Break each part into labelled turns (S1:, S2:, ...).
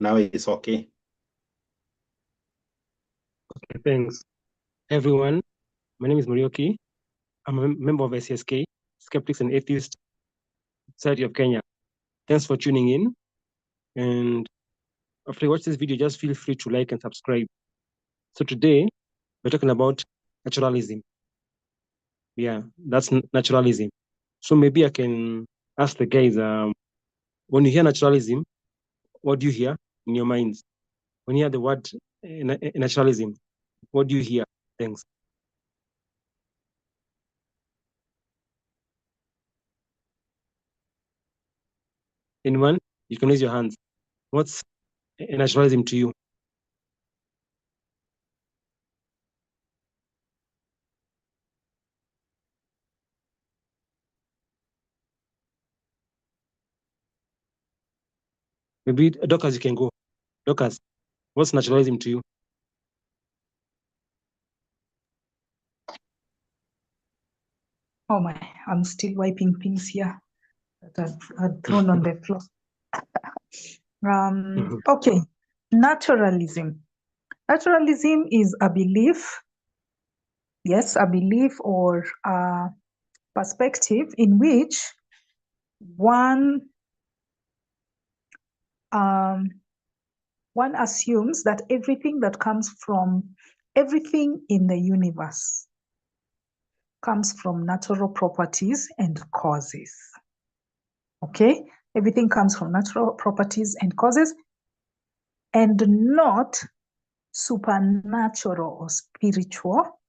S1: Now it's okay.
S2: Okay, thanks. Everyone, my name is Morioki. I'm a member of SAS-K, Skeptics and Atheists Society of Kenya. Thanks for tuning in. And after you watch this video, just feel free to like and subscribe. So today, we're talking about naturalism. Yeah, that's naturalism. So maybe I can ask the guys, when you hear naturalism, what do you hear in your minds? When you hear the word naturalism, what do you hear? Thanks. Anyone? You can raise your hands. What's naturalism to you? Maybe Doctors, you can go. Doctors, what's naturalism to you?
S3: Oh my, I'm still wiping things here that I've thrown on the floor. Okay, naturalism. Naturalism is a belief, yes, a belief or a perspective in which one assumes that everything in the universe comes from natural properties and causes. Okay, everything comes from natural properties and causes, and not supernatural or spiritual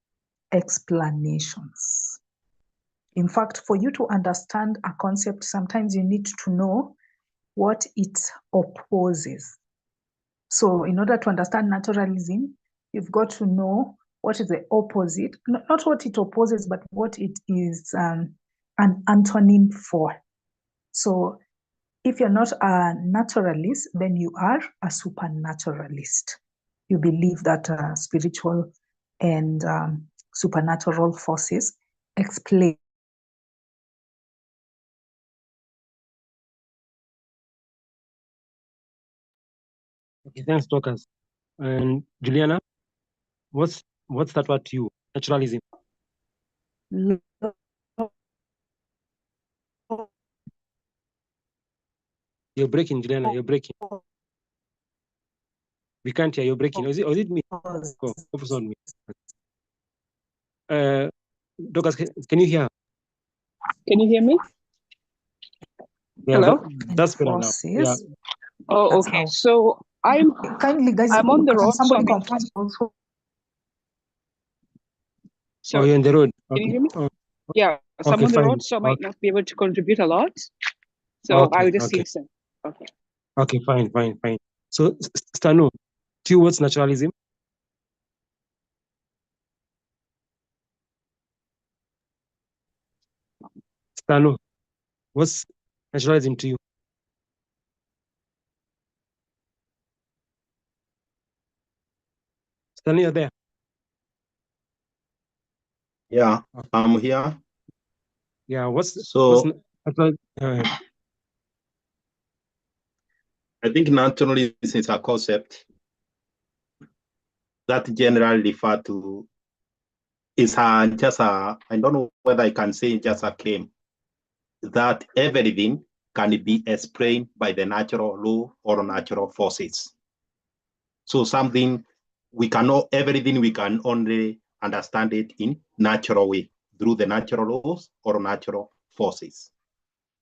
S3: explanations. In fact, for you to understand a concept, sometimes you need to know what it opposes. So in order to understand naturalism, you've got to know what is the opposite, not what it opposes, but what it is an antonym for. So if you're not a naturalist, then you are a supernaturalist. You believe that spiritual and supernatural forces explain.
S2: Okay, thanks, Doctors. And Juliana, what's that word to you? Naturalism. You're breaking, Juliana. You're breaking. We can't hear. You're breaking. Or is it me? Go. Focus on me. Doctors, can you hear?
S4: Can you hear me?
S2: Yeah,
S4: Hello?
S2: That's better now. Yeah.
S4: Oh, okay. So I'm
S3: kindly, guys.
S4: I'm on the road.
S3: Somebody
S4: So
S3: confirm also.
S2: Oh, you're on the road.
S4: Can
S2: Okay.
S4: you hear me?
S2: Oh.
S4: Yeah. So
S2: Okay,
S4: I'm on the
S2: fine.
S4: road, so I might not be able to contribute a lot. So
S2: Okay,
S4: I will just
S2: okay.
S4: listen. Okay.
S2: Okay, fine. So, Stano, to you, what's naturalism? Stano, what's naturalism to you? Stano, you're there?
S1: Yeah, I'm here.
S2: Yeah, what's
S1: I think naturalism is a concept that generally refer to is just a, I don't know whether I can say just a claim that everything can be explained by the natural law or natural forces. So something everything we can only understand it in natural way through the natural laws or natural forces.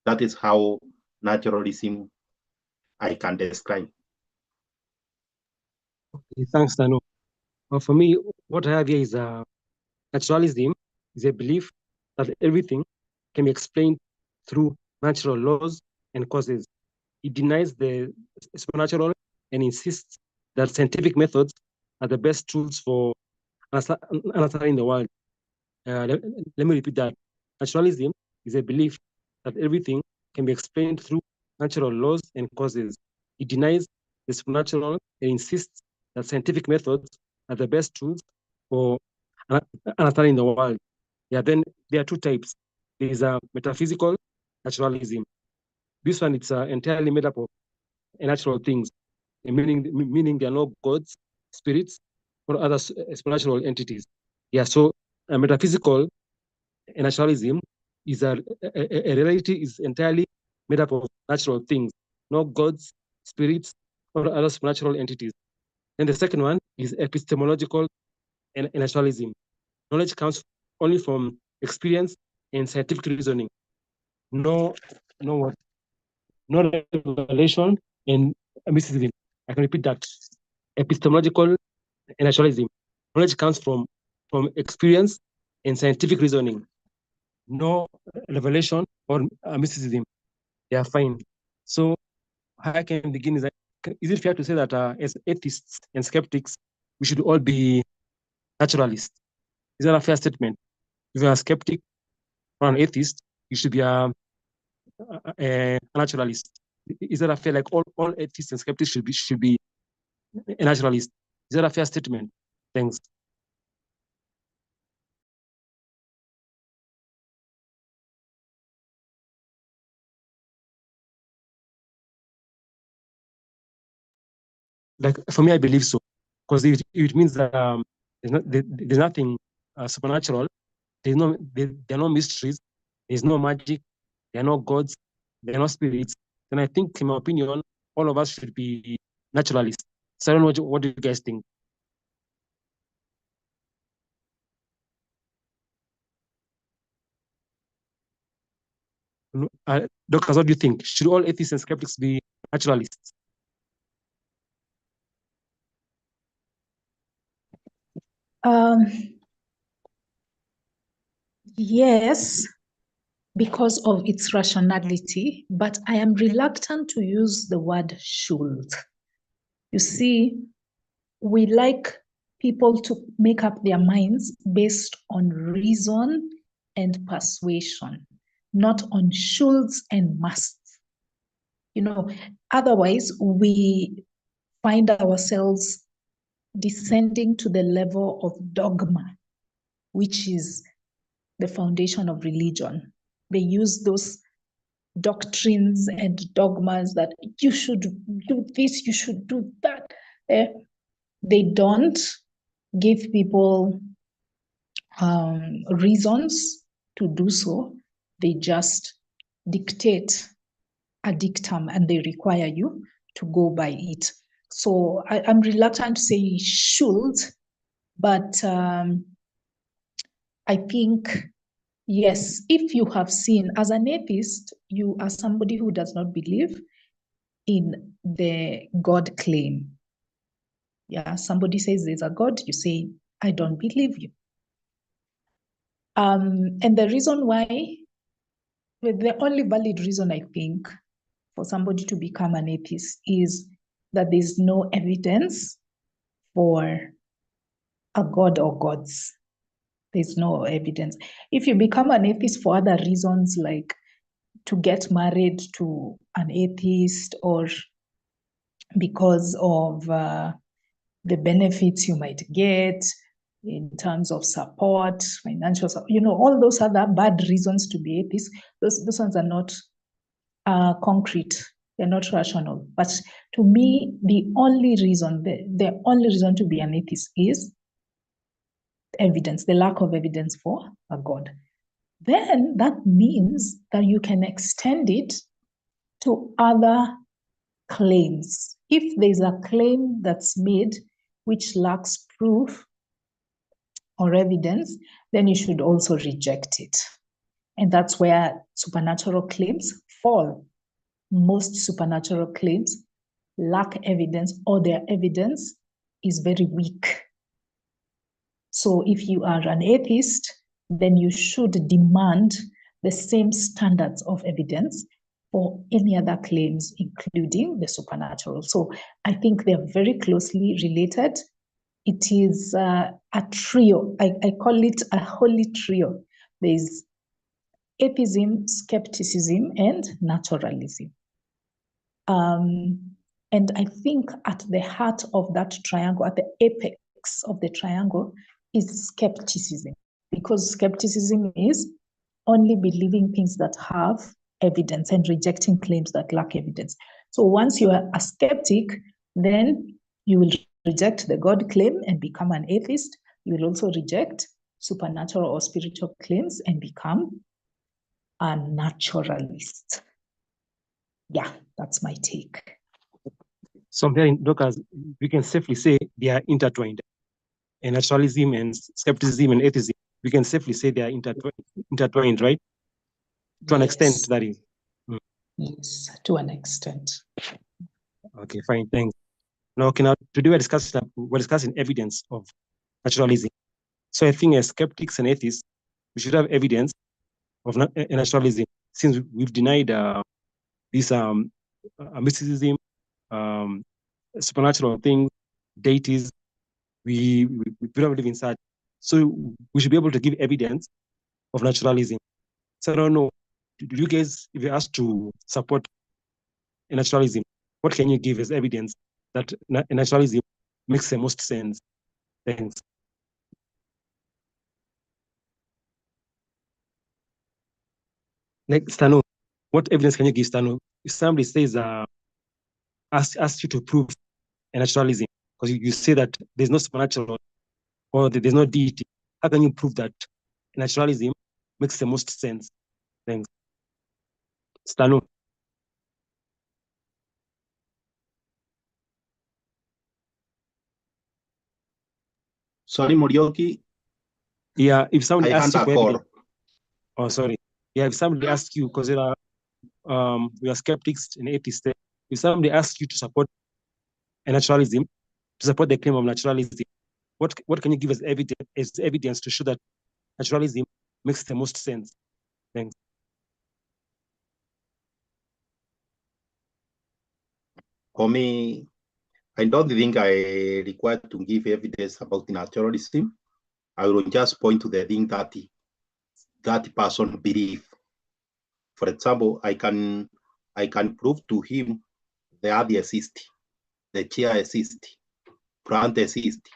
S1: That is how naturalism I can describe.
S2: Okay, thanks, Stano. Well, for me, what I have here is naturalism is a belief that everything can be explained through natural laws and causes. It denies the supernatural and insists that scientific methods are the best tools for understanding the world. Let me repeat that. Naturalism is a belief that everything can be explained through natural laws and causes. It denies the supernatural and insists that scientific methods are the best tools for understanding the world. Yeah, then there are two types. There is a metaphysical naturalism. This one, it's entirely made up of natural things. meaning there are no gods, spirits, or other supernatural entities. Yeah, so metaphysical naturalism is a reality is entirely made up of natural things, no gods, spirits, or other supernatural entities. And the second one is epistemological naturalism. Knowledge comes only from experience and scientific reasoning. No revelation and mysticism. I can repeat that. Epistemological naturalism. Knowledge comes from experience and scientific reasoning. No revelation or mysticism. They are fine. So how I can begin is that, is it fair to say that as atheists and skeptics, we should all be naturalists? Is that a fair statement? If you're a skeptic or an atheist, you should be a naturalist. Is that a fair, like all atheists and skeptics should be a naturalist? Is that a fair statement? Thanks. Like for me, I believe so, because it means that there's nothing supernatural. There are no mysteries. There's no magic. There are no gods. There are no spirits. And I think, in my opinion, all of us should be naturalists. So I don't know what do you guys think? Doctors, what do you think? Should all atheists and skeptics be naturalists?
S3: Yes, because of its rationality, but I am reluctant to use the word should. You see, we like people to make up their minds based on reason and persuasion, not on shoulds and musts. You know, otherwise we find ourselves descending to the level of dogma, which is the foundation of religion. They use those doctrines and dogmas that you should do this, you should do that. They don't give people reasons to do so. They just dictate a dictum and they require you to go by it. So I'm reluctant to say should, but I think, yes, if you have seen, as an atheist, you are somebody who does not believe in the God claim. Yeah, somebody says there's a God, you say, I don't believe you. And the reason why, the only valid reason I think for somebody to become an atheist is that there's no evidence for a God or gods. There's no evidence. If you become an atheist for other reasons, like to get married to an atheist or because of the benefits you might get in terms of support, financial support, all those other bad reasons to be atheist, those ones are not concrete. They're not rational. But to me, the only reason to be an atheist is evidence, the lack of evidence for a God. Then that means that you can extend it to other claims. If there's a claim that's made which lacks proof or evidence, then you should also reject it. And that's where supernatural claims fall. Most supernatural claims lack evidence, or their evidence is very weak. So if you are an atheist, then you should demand the same standards of evidence for any other claims, including the supernatural. So I think they're very closely related. It is a trio. I call it a holy trio. There's atheism, skepticism, and naturalism. And I think at the heart of that triangle, at the apex of the triangle, is skepticism, because skepticism is only believing things that have evidence and rejecting claims that lack evidence. So once you are a skeptic, Then you will reject the God claim and become an atheist. You will also reject supernatural or spiritual claims and become a naturalist. Yeah, that's my take.
S2: So I'm hearing, Doctors, we can safely say they are intertwined. And naturalism and skepticism and atheism, we can safely say they are intertwined, right? To an extent, that is.
S3: Yes, to an extent.
S2: Okay, fine, thanks. Now, today we're discussing evidence of naturalism. So I think as skeptics and atheists, we should have evidence of naturalism, since we've denied this mysticism, supernatural things, deities. We don't believe in such. So we should be able to give evidence of naturalism. So I don't know, do you guys, if you asked to support naturalism, what can you give as evidence that naturalism makes the most sense? Thanks. Like Stano, what evidence can you give, Stano? If somebody says, ask you to prove naturalism, because you say that there's no supernatural or there's no deity, how can you prove that naturalism makes the most sense? Thanks. Stano.
S1: Sorry, Morioki.
S2: Yeah, if somebody asks you for evidence,
S1: oh,
S2: sorry. Yeah, if somebody asks you, because there are we are skeptics and atheists, if somebody asks you to support naturalism, to support the claim of naturalism, what can you give as evidence to show that naturalism makes the most sense? Thanks.
S1: For me, I don't think I require to give evidence about naturalism. I will just point to the thing that that person believes. For example, I can prove to him the earth exists, the chair exists, plant exists.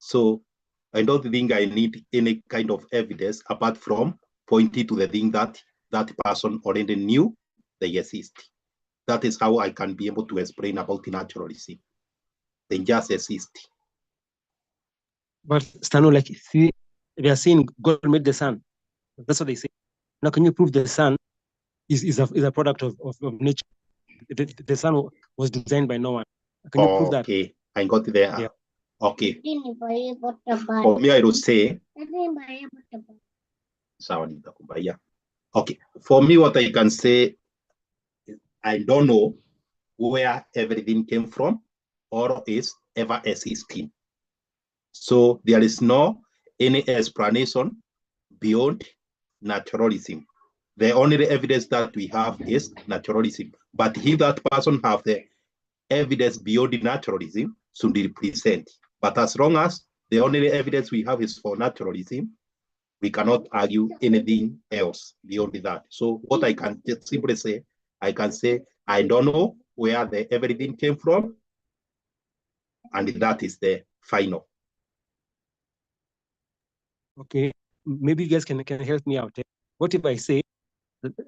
S1: So I don't think I need any kind of evidence apart from pointing to the thing that that person already knew they exist. That is how I can be able to explain about naturalism. They just exist.
S2: But Stano, like, see, they are saying God made the sun. That's what they say. Now, can you prove the sun is a product of nature? The sun was designed by no one. Can you prove that?
S1: Okay, I got there.
S2: Yeah.
S1: Okay. For me, I will say. Okay. For me, what I can say, I don't know where everything came from or is ever existing. So there is no any explanation beyond naturalism. The only evidence that we have is naturalism. But if that person have the evidence beyond naturalism, should be present. But as long as the only evidence we have is for naturalism, we cannot argue anything else beyond that. So what I can just simply say, I can say, I don't know where the everything came from, and that is the final.
S2: Okay, maybe you guys can help me out. What if I say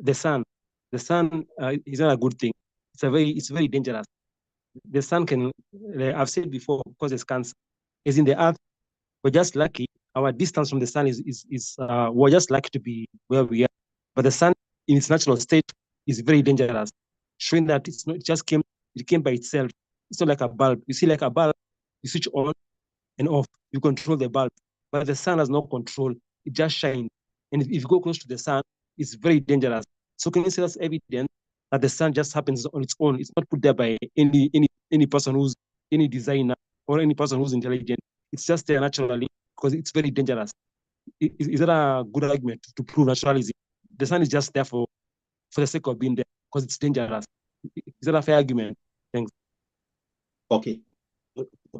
S2: the sun is not a good thing? It's very dangerous. The sun can, I've said before, causes cancer. As in the earth, we're just lucky. Our distance from the sun we're just lucky to be where we are. But the sun in its natural state is very dangerous, showing that it's not, it came by itself. It's not like a bulb. You see, like a bulb, you switch on and off, you control the bulb. But the sun has no control, it just shines. And if you go close to the sun, it's very dangerous. So can you say that's evidence that the sun just happens on its own? It's not put there by any person who's any designer or any person who's intelligent. It's just there naturally because it's very dangerous. Is that a good argument to prove naturalism? The sun is just there for the sake of being there because it's dangerous. Is that a fair argument? Thanks.
S1: Okay.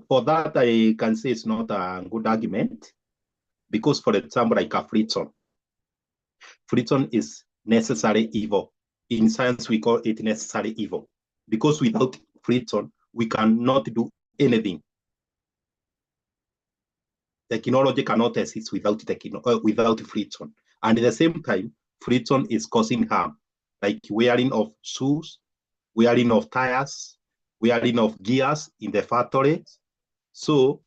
S1: For that, I can say it's not a good argument because, for example, like a friction. Friction is necessary evil. In science, we call it necessary evil because without friction, we cannot do anything. Technology cannot exist without friction. And at the same time, friction is causing harm, like wearing of shoes, wearing of tires, wearing of gears in the factory. So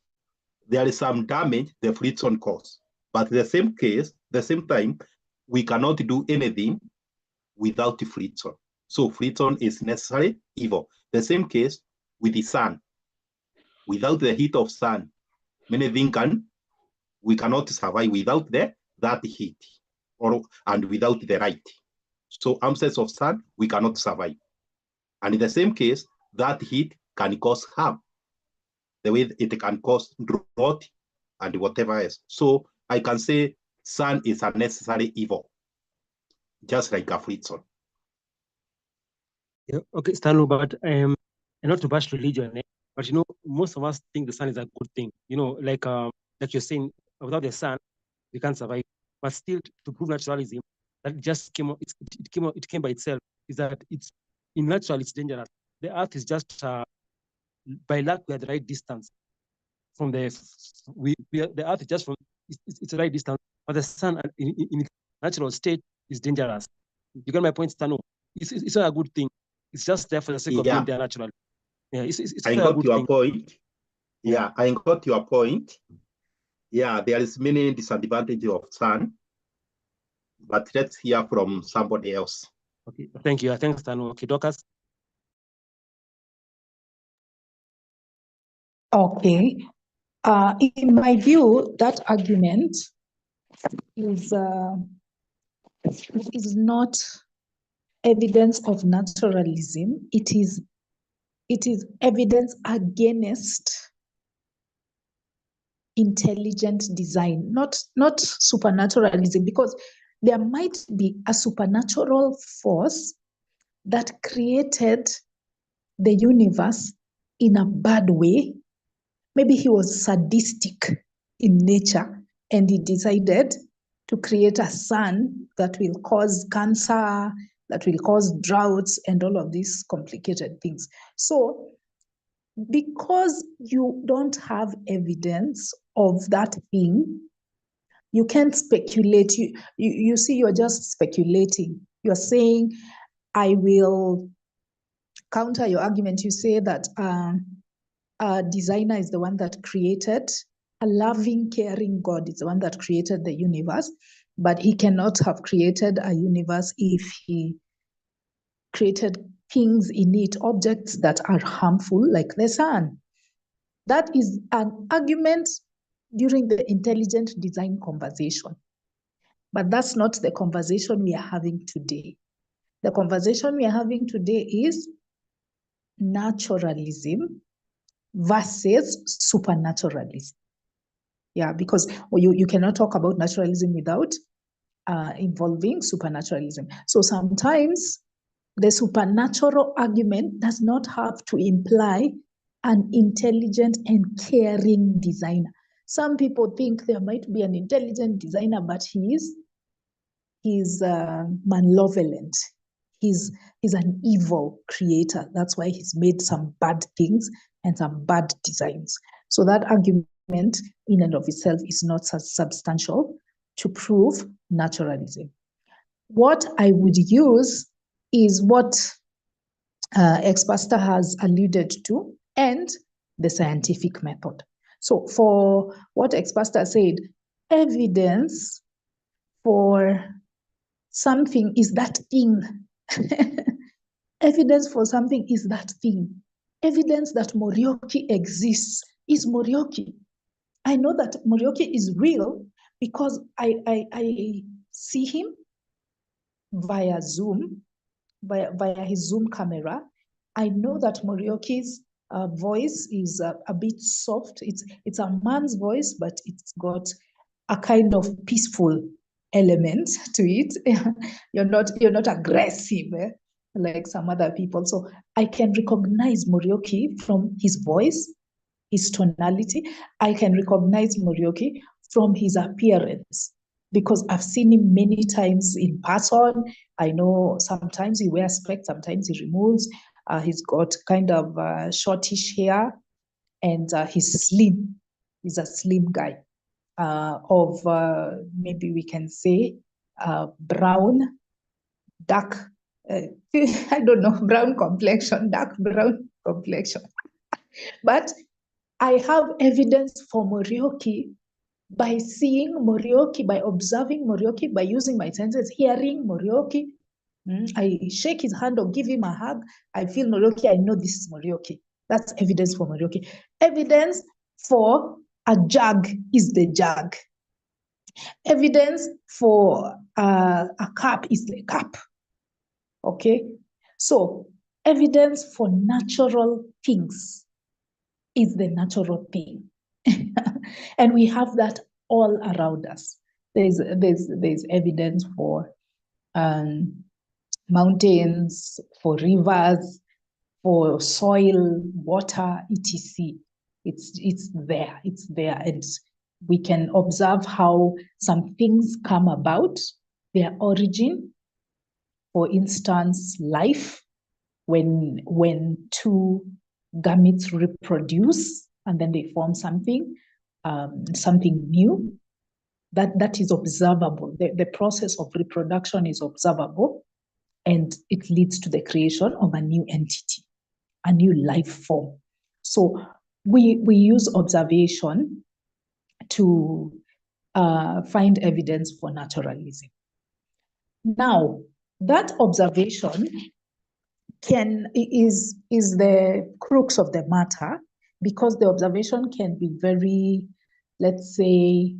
S1: there is some damage the friction cause. But the same case, the same time, we cannot do anything without friction. So friction is necessary evil. The same case with the sun. Without the heat of sun, many things we cannot survive without that heat and without the light. So absence of sun, we cannot survive. And in the same case, that heat can cause harm. The way it can cause drought and whatever else. So I can say sun is a necessary evil, just like a friction.
S2: Yeah, okay, Stanu, but and not to bash religion, but most of us think the sun is a good thing. Like you're saying, without the sun, we can't survive. But still, to prove naturalism, that just came out, it came by itself, is that it's in natural, it's dangerous. The Earth is just by luck we are the right distance from the Earth is just from it's the right distance, but the sun in its natural state is dangerous. You got my point, Stanu? It's not a good thing. It's just there for the sake of being there naturally. Yeah, it's
S1: I got your point. Yeah, I got your point. Yeah, there is many disadvantages of sun, but let's hear from somebody else.
S2: Okay, thank you. Thanks, Stanu. Okay, Dorcas.
S3: Okay. In my view, that argument is not evidence of naturalism. It is evidence against intelligent design, not supernaturalism, because there might be a supernatural force that created the universe in a bad way. Maybe he was sadistic in nature and he decided to create a sun that will cause cancer, that will cause droughts and all of these complicated things. So because you don't have evidence of that thing, you can't speculate. You see, you're just speculating. You're saying, I will counter your argument. You say that a designer is the one that created, a loving, caring God is the one that created the universe, but he cannot have created a universe if he created things in it, objects that are harmful, like the sun. That is an argument during the intelligent design conversation. But that's not the conversation we are having today. The conversation we are having today is naturalism versus supernaturalism. Yeah, because you cannot talk about naturalism without involving supernaturalism. So sometimes the supernatural argument does not have to imply an intelligent and caring designer. Some people think there might be an intelligent designer, but he's malevolent. He's an evil creator. That's why he's made some bad things and some bad designs. So that argument in and of itself is not substantial to prove naturalism. What I would use is what ex-pastor has alluded to, and the scientific method. So for what ex-pastor said, evidence for something is that thing. Evidence for something is that thing. Evidence that Morioki exists is Morioki. I know that Morioki is real because I see him via Zoom, via his Zoom camera. I know that Morioki's voice is a bit soft. It's a man's voice, but it's got a kind of peaceful element to it. You're not aggressive like some other people. So I can recognize Morioki from his voice, his tonality. I can recognize Morioki from his appearance because I've seen him many times in person. I know sometimes he wears specs, sometimes he removes. He's got kind of shortish hair, and he's slim. He's a slim guy of maybe we can say brown, dark, I don't know, brown complexion, dark brown complexion. But I have evidence for Morioki by seeing Morioki, by observing Morioki, by using my senses, hearing Morioki. I shake his hand or give him a hug. I feel Morioki. I know this is Morioki. That's evidence for Morioki. Evidence for a jug is the jug. Evidence for a cup is the cup. Okay? So, evidence for natural things is the natural thing. And we have that all around us. There's evidence for mountains, for rivers, for soil, water, etc. It's there, and we can observe how some things come about, their origin. For instance, life, when two gametes reproduce and then they form something new, that is observable. The process of reproduction is observable, and it leads to the creation of a new entity, a new life form. So we use observation to find evidence for naturalism. Now, that observation is the crux of the matter, because the observation can be very, let's say,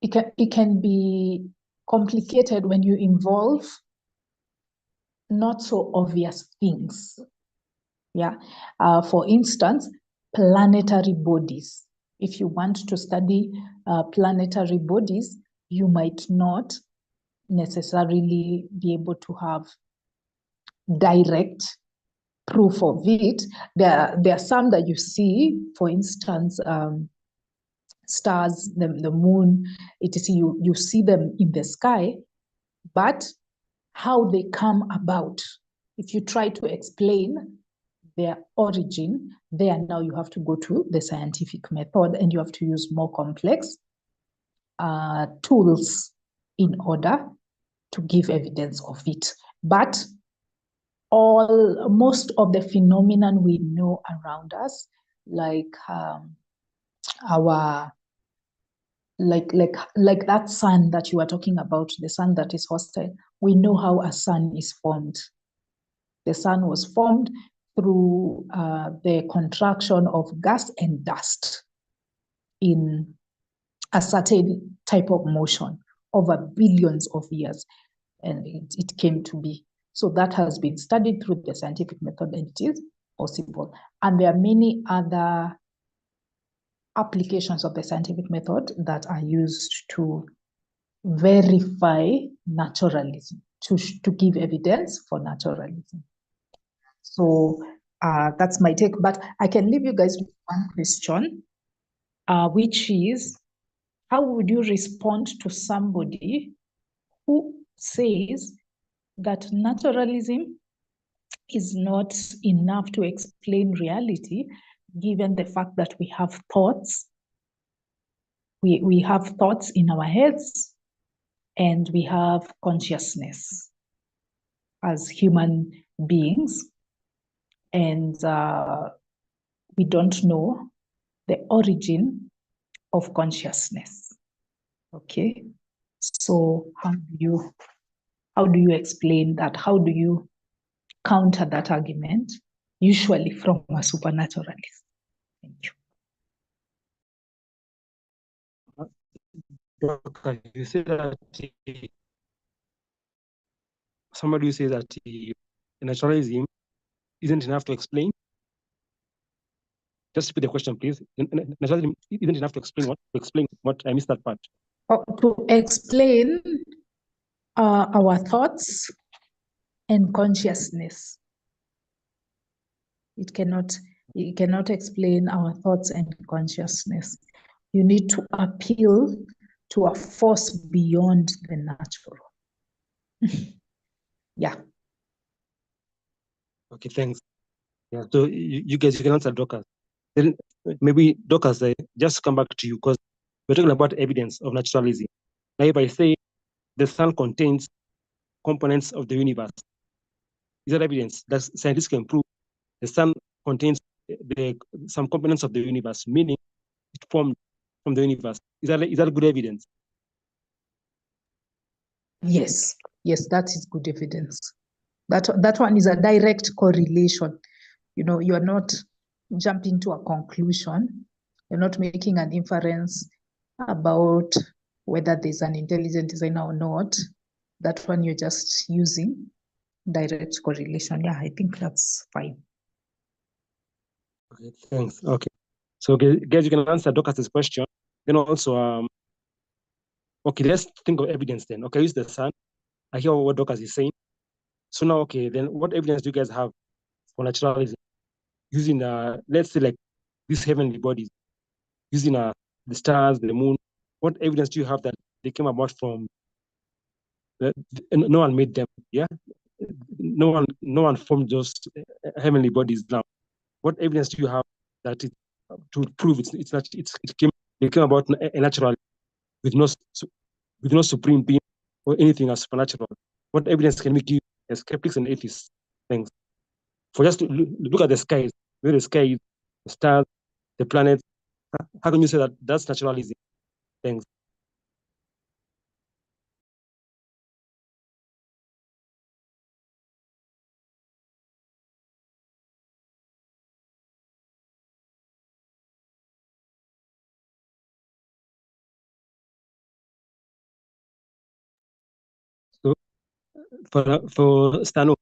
S3: it can be complicated when you involve not so obvious things. Yeah. For instance, planetary bodies. If you want to study planetary bodies, you might not necessarily be able to have direct proof of it. There are some that you see, for instance, stars, the moon, etc. You see them in the sky, but how they come about, if you try to explain their origin, there now you have to go to the scientific method, and you have to use more complex tools in order to give evidence of it. But most of the phenomenon we know around us, like like that sun that you were talking about, the sun that is hostile, we know how a sun is formed. The sun was formed through the contraction of gas and dust in a certain type of motion over billions of years, and it came to be. So that has been studied through the scientific method, and it is possible. And there are many other applications of the scientific method that are used to verify naturalism, to give evidence for naturalism. So that's my take, but I can leave you guys with one question, which is, how would you respond to somebody who says that naturalism is not enough to explain reality, given the fact that we have thoughts? We have thoughts in our heads, and we have consciousness as human beings, and we don't know the origin of consciousness. Okay, so how do you explain that? How do you counter that argument, usually from a supernaturalist? Thank you.
S2: You say that somebody who says that naturalism isn't enough to explain. Just repeat the question, please. Naturalism isn't enough to explain what? To explain what? I missed that part.
S3: To explain our thoughts and consciousness. It cannot explain our thoughts and consciousness. You need to appeal to a force beyond the natural. Yeah.
S2: Okay, thanks. Yeah, so you guys, you can answer Dorcas. Then maybe Dorcas, just come back to you, because we're talking about evidence of naturalism. Now, if I say the sun contains components of the universe, is that evidence that scientists can prove the sun contains some components of the universe, meaning it formed from the universe. Is that good evidence?
S3: Yes, yes, that is good evidence. That one is a direct correlation. You know, you are not jumping to a conclusion. You're not making an inference about whether there's an intelligent designer or not. That one you're just using direct correlation. Yeah, I think that's fine.
S2: Okay, thanks. Okay. So guys, you can answer Dorcas's question. Then also, okay, let's think of evidence then. Okay, use the sun. I hear what Dorcas is saying. So now, okay, then what evidence do you guys have for naturalism? Using, let's say, like these heavenly bodies, using the stars, the moon. What evidence do you have that they came about from, no one made them, yeah? No one formed those heavenly bodies now. What evidence do you have that to prove it came about naturally with no supreme being or anything as supernatural? What evidence can we give as skeptics and atheists? Thanks. For just to look at the skies, where the sky is, the stars, the planets. How can you say that that's naturalism? Thanks. So for Stano,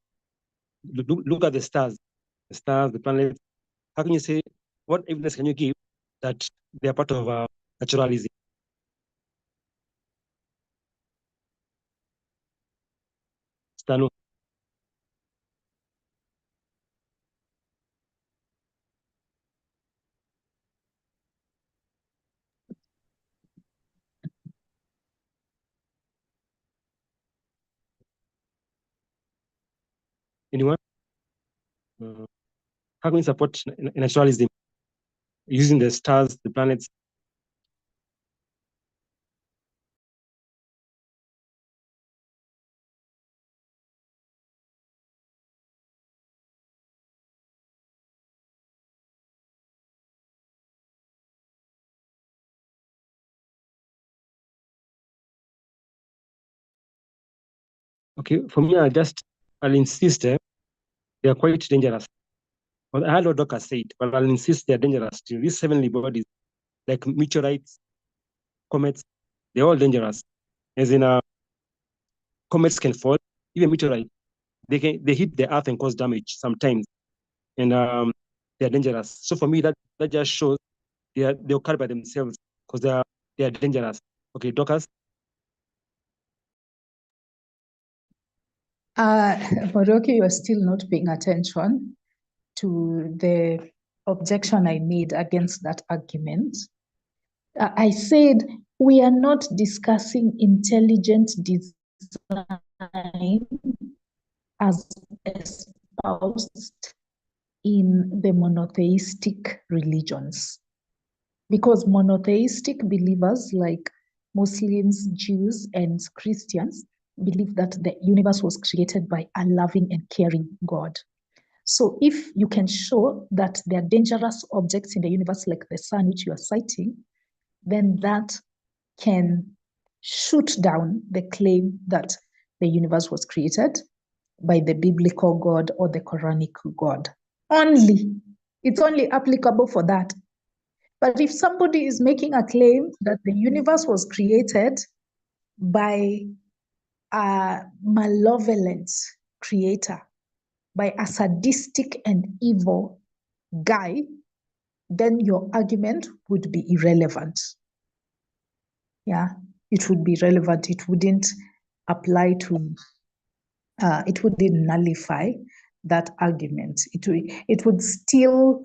S2: look at the stars, the planets. How can you say, what evidence can you give that they are part of naturalism? Stano. Anyone? How can you support naturalism using the stars, the planets? Okay, for me, I'll insist they are quite dangerous. Well, I heard what Doctor said, but I'll insist they're dangerous too. These heavenly bodies, like meteorites, comets, they're all dangerous. As in, comets can fall, even meteorites, they hit the earth and cause damage sometimes, and they're dangerous. So for me, that just shows they'll carry by themselves because they are dangerous. Okay, Doctors.
S3: Moroki, you are still not paying attention to the objection I made against that argument. I said we are not discussing intelligent design as espoused in the monotheistic religions. Because monotheistic believers like Muslims, Jews, and Christians believe that the universe was created by a loving and caring God. So if you can show that there are dangerous objects in the universe like the sun, which you are citing, then that can shoot down the claim that the universe was created by the biblical God or the Quranic God. It's only applicable for that. But if somebody is making a claim that the universe was created by a malevolent creator, by a sadistic and evil guy, then your argument would be irrelevant. Yeah, it would be relevant. It wouldn't apply to, it wouldn't nullify that argument. It would still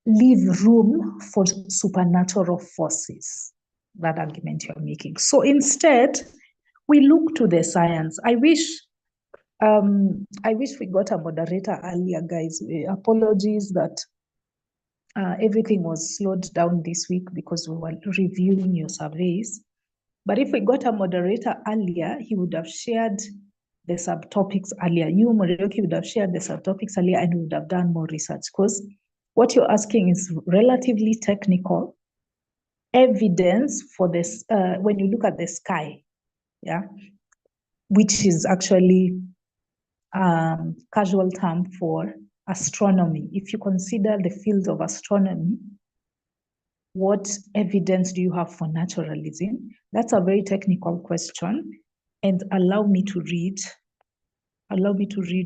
S3: leave room for supernatural forces, that argument you're making. So instead, we look to the science. I wish we got a moderator earlier, guys. Apologies that everything was slowed down this week because we were reviewing your surveys. But if we got a moderator earlier, he would have shared the subtopics earlier. You, Morioki, would have shared the subtopics earlier and would have done more research, because what you're asking is relatively technical evidence for this, when you look at the sky, yeah, which is actually casual term for astronomy. If you consider the field of astronomy, what evidence do you have for naturalism? That's a very technical question. And allow me to read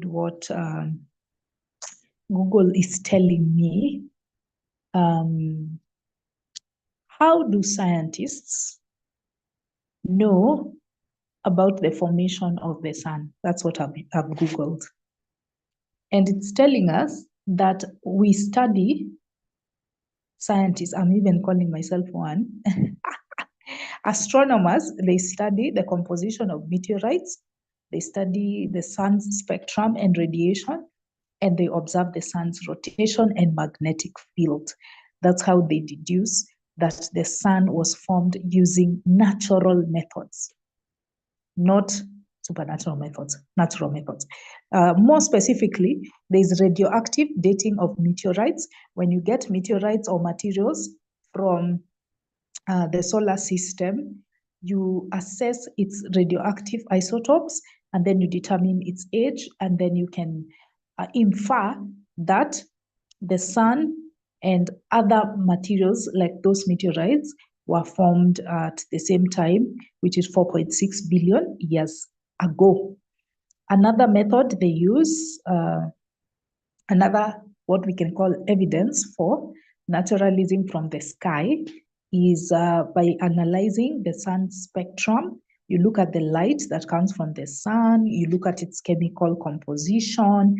S3: what Google is telling me. How do scientists know about the formation of the sun? That's what I've Googled. And it's telling us that we study, scientists, I'm even calling myself one, astronomers, they study the composition of meteorites, they study the sun's spectrum and radiation, and they observe the sun's rotation and magnetic field. That's how they deduce that the sun was formed using natural methods, not supernatural methods, natural methods. More specifically, there's radioactive dating of meteorites. When you get meteorites or materials from the solar system, you assess its radioactive isotopes, and then you determine its age, and then you can infer that the sun and other materials like those meteorites were formed at the same time, which is 4.6 billion years ago. Another method they use, another what we can call evidence for naturalism from the sky, is by analyzing the sun's spectrum. You look at the light that comes from the sun, you look at its chemical composition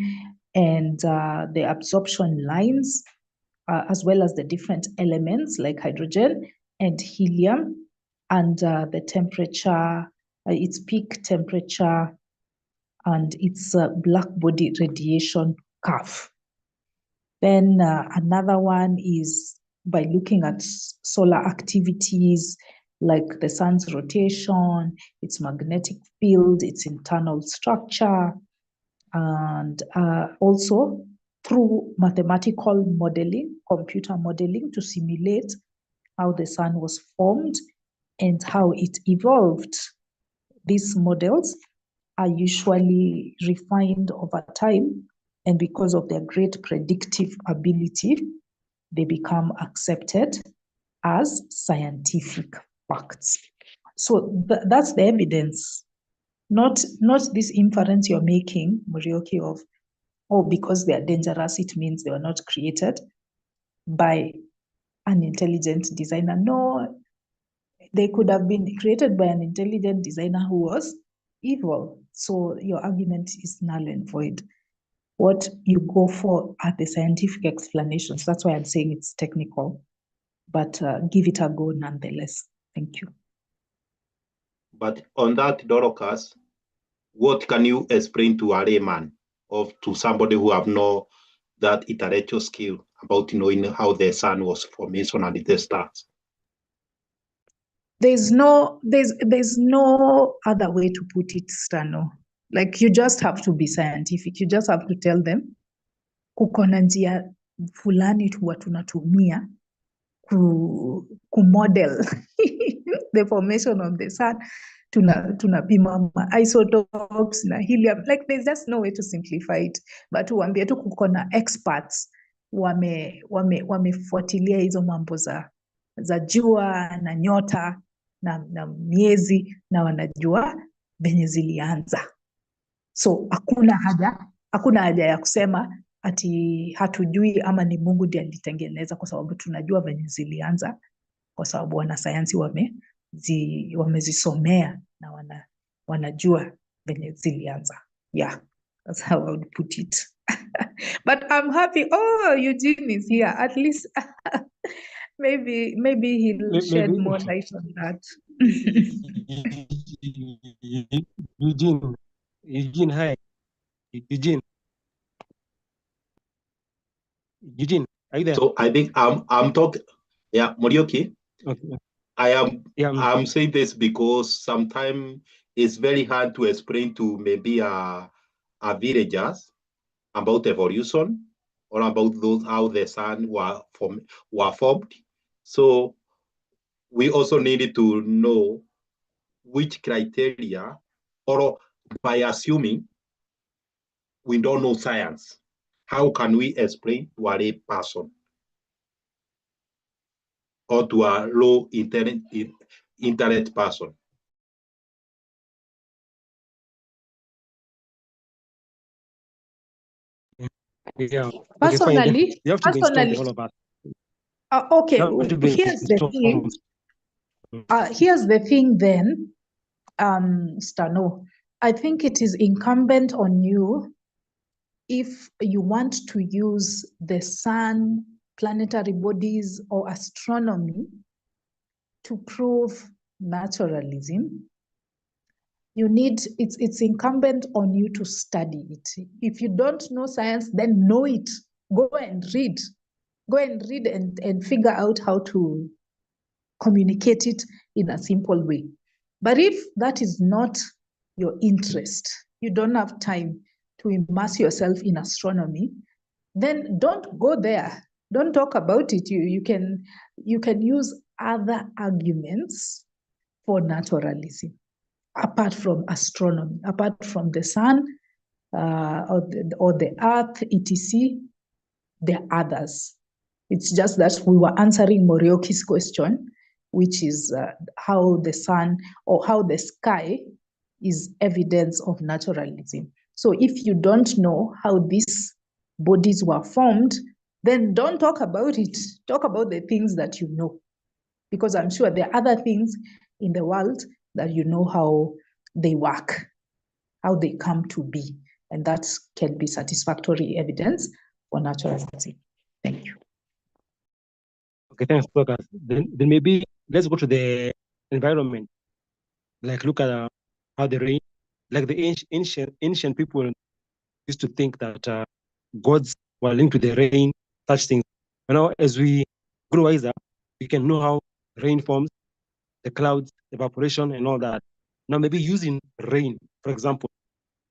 S3: and the absorption lines, as well as the different elements like hydrogen and helium, and the temperature, its peak temperature, and its black body radiation curve. Then another one is by looking at solar activities like the sun's rotation, its magnetic field, its internal structure, and also through mathematical modeling, computer modeling, to simulate how the sun was formed and how it evolved. These models are usually refined over time, and because of their great predictive ability, they become accepted as scientific facts. So that's the evidence, not this inference you're making, Morioki, of, oh, because they are dangerous, it means they were not created by an intelligent designer. No, they could have been created by an intelligent designer who was evil. So your argument is null and void. What you go for are the scientific explanations. That's why I'm saying it's technical, but give it a go nonetheless. Thank you.
S1: But on that, Dorcas, what can you explain to a layman or to somebody who have no that intellectual skill about knowing how the sun was formation and the stars?
S3: There's no other way to put it, Stano. Like, you just have to be scientific. You just have to tell them kuko na njia fulani huwa tunatumia kumodel the formation of the sun. Tunapima isotopes na helium. Like, there's just no way to simplify it. But uambie tu kuko na experts wamefuatilia hizo mambo za jua na nyota na miezi, na wanajua venye zilianza. So hakuna haja ya kusema ati hatujui ama ni Mungu ndiye alitengeneza, kwa sababu tunajua venye zilianza, kwa sababu wanasayansi wamezisomea na wanajua venye zilianza. Yeah, that's how I would put it. But I'm happy. Oh, Eugene is here. At least maybe he'll shed more light on that.
S2: Eugene, hi. Eugene, are you there?
S1: So I think I'm talking. Yeah, Morioki.
S2: Okay.
S1: I'm saying this because sometimes it's very hard to explain to maybe a villagers about evolution or about those how the sun were formed. So we also needed to know which criteria, or by assuming we don't know science, how can we explain to a lay person or to a low internet person?
S2: Yeah.
S3: Personally,
S2: You have to brainstorm all of us.
S3: okay, here's the thing. Here's the thing then, Stano. I think it is incumbent on you, if you want to use the sun, planetary bodies, or astronomy to prove naturalism, it's incumbent on you to study it. If you don't know science, then know it. Go and read. Go and read and figure out how to communicate it in a simple way. But if that is not your interest, you don't have time to immerse yourself in astronomy, then don't go there. Don't talk about it. You can use other arguments for naturalism, apart from astronomy, apart from the sun or the earth, etc. There are others. It's just that we were answering Morioki's question, which is how the sun or how the sky is evidence of naturalism. So if you don't know how these bodies were formed, then don't talk about it. Talk about the things that you know, because I'm sure there are other things in the world that you know how they work, how they come to be, and that can be satisfactory evidence for naturalism. Thank you.
S2: Okay, thanks, Lucas. Then maybe let's go to the environment. Like, look at how the rain, like the ancient people used to think that gods were linked to the rain, such things. But now, as we grow wiser, we can know how rain forms, the clouds, evaporation, and all that. Now, maybe using rain, for example,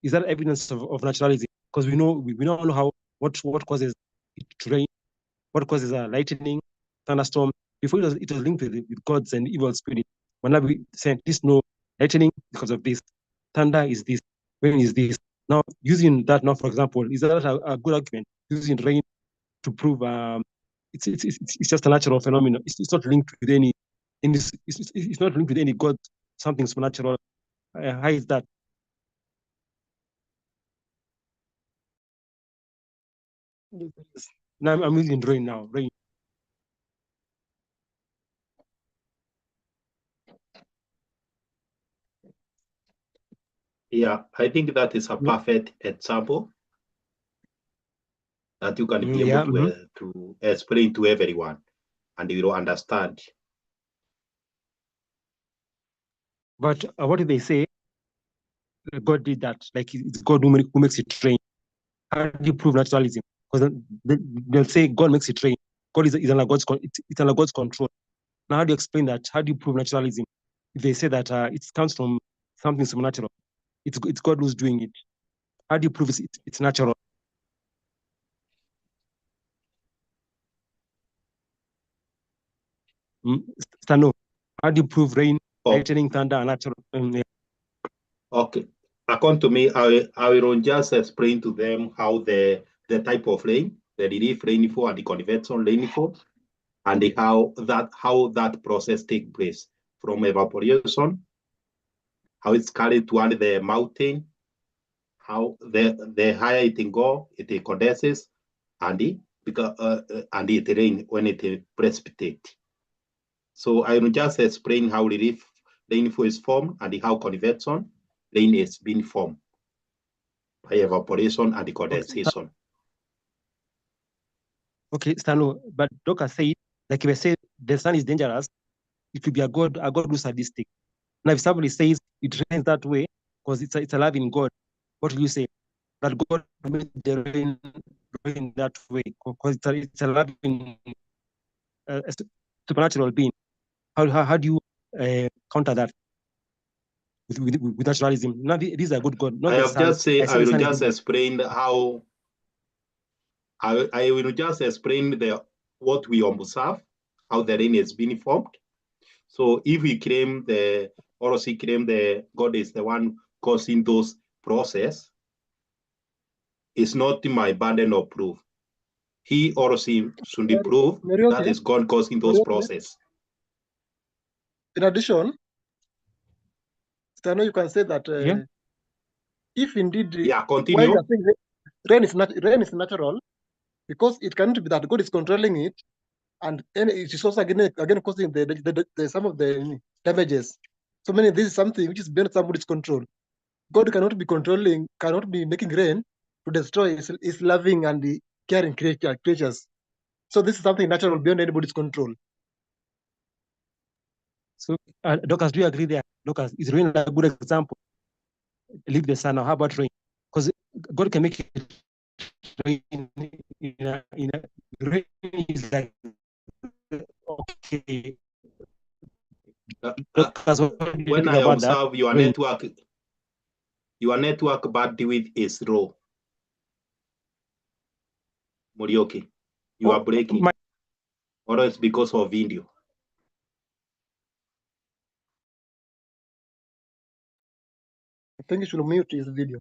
S2: is that evidence of naturalism? Because we don't know how what causes it to rain, what causes lightning, thunderstorm. Before it was linked with gods and evil spirits. But now we scientists know lightning because of this, thunder is this, rain is this. Now, using that now, for example, is that a good argument? Using rain to prove it's just a natural phenomenon. It's not linked with any it's not linked with any god, something supernatural. How is that? Now I'm using rain now. Rain.
S1: Yeah, I think that is a perfect example that you can be able to explain to everyone, and you will understand.
S2: But what do they say? God did that. Like, it's God who makes it rain. How do you prove naturalism? Because they'll say God makes it rain. God is under God's it's under God's control. Now, how do you explain that? How do you prove naturalism? If they say that it comes from something supernatural, it's God who's doing it. How do you prove it's natural? Stano, how do you prove rain, lightning, thunder are natural? Yeah.
S1: Okay. According to me, I will just explain to them how the type of rain, the relief rainfall and the convection rainfall, and how that process takes place from evaporation, how it's carried toward the mountain, how the higher it go, it condenses, and it rain when it precipitates. So I will just explain how relief rainfall is formed and how convection rain is being formed by evaporation and condensation.
S2: Okay, Stano, but Doka said, like if I say the sun is dangerous, it will be a god who's sadistic. Now, if somebody says it rains that way because it's a loving God, what will you say? That God made the rain that way because it's a loving supernatural being. How do you counter that? with naturalism. Now, these are good God. Not
S1: I
S2: the
S1: have
S2: sun.
S1: just say
S2: I
S1: I
S2: say the
S1: will
S2: sun is
S1: just
S2: good.
S1: explain how I will just explain what we observe, how the rain has been formed. So if we claim or he claim the God is the one causing those process, it's not my burden of proof. He or she should prove that is God causing those process.
S5: In addition, I know you can say that
S2: Yeah.
S5: if indeed
S1: continue.
S5: why you are saying rain is natural, because it cannot be that God is controlling it, and it is also again causing the some of the damages. So many, this is something which is beyond somebody's control. God cannot be making rain to destroy his loving and the caring creatures. So this is something natural beyond anybody's control.
S2: So, Doctors, do you agree there? Doctors, is rain a good example? Leave the sun. Now, how about rain? Because God can make it rain rain is like, okay. Doctors,
S1: when I observe your network bandwidth is low. Morioki, you are breaking. Or it's because of video.
S5: I think you should mute his video.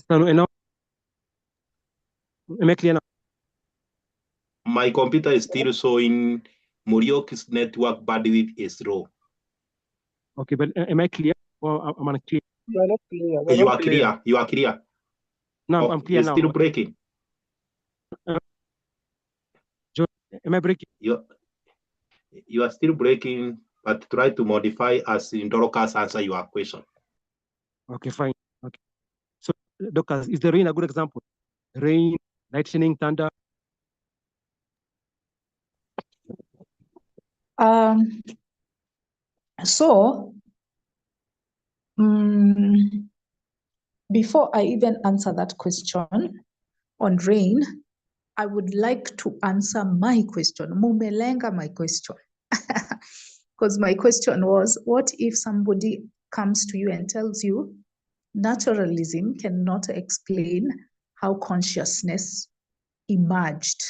S2: Am I clear now?
S1: My computer is still showing Morioki's network bandwidth is low.
S2: Okay, but am I clear or am I clear?
S5: You are not clear.
S1: You are clear. You are clear.
S2: No, I'm clear
S1: you're
S2: now.
S1: Still breaking.
S2: Am I breaking?
S1: You are still breaking, but try to modify as Ndorokas answer your question.
S2: Okay, fine. Okay. So, Doctors, is the rain a good example? Rain, lightning, thunder.
S3: So, before I even answer that question on rain, I would like to answer my question. Mumelenga my question. Because my question was, what if somebody comes to you and tells you naturalism cannot explain how consciousness emerged?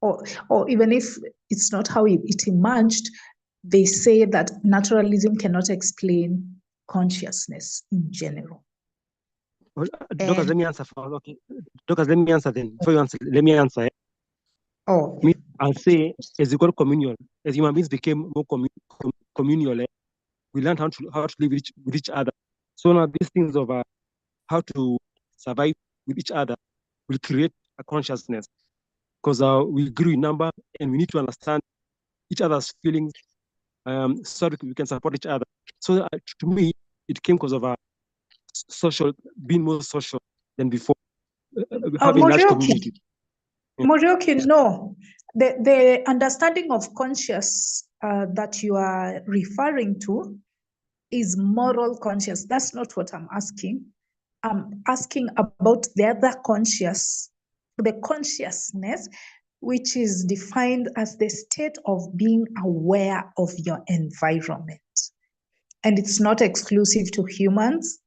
S3: Or even if it's not how it emerged, they say that naturalism cannot explain consciousness in general.
S2: Well, Doctors, let me answer first. Okay. Doctors, let me answer then. Before you answer, let me answer.
S3: Oh.
S2: I'll say, as you got communal, as human beings became more communal, we learned how to live with each other. So now these things of how to survive with each other will create a consciousness, because we grew in number and we need to understand each other's feelings, so that we can support each other. So to me, it came because of social, being more social than before, having large community.
S3: Morioki, no. The understanding of conscious that you are referring to is moral conscious. That's not what I'm asking. I'm asking about the other conscious, the consciousness, which is defined as the state of being aware of your environment. And it's not exclusive to humans.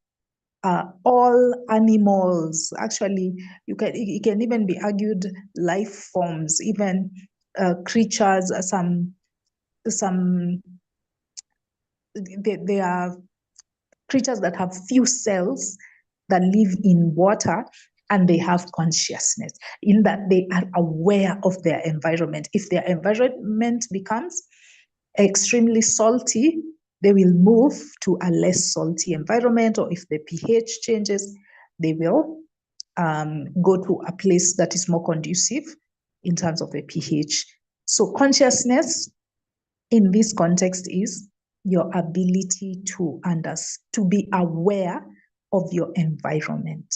S3: All animals, actually, it can even be argued life forms, even creatures, they are creatures that have few cells that live in water, and they have consciousness in that they are aware of their environment. If their environment becomes extremely salty, they will move to a less salty environment, or if the pH changes, they will go to a place that is more conducive in terms of the pH. So consciousness in this context is your ability to be aware of your environment.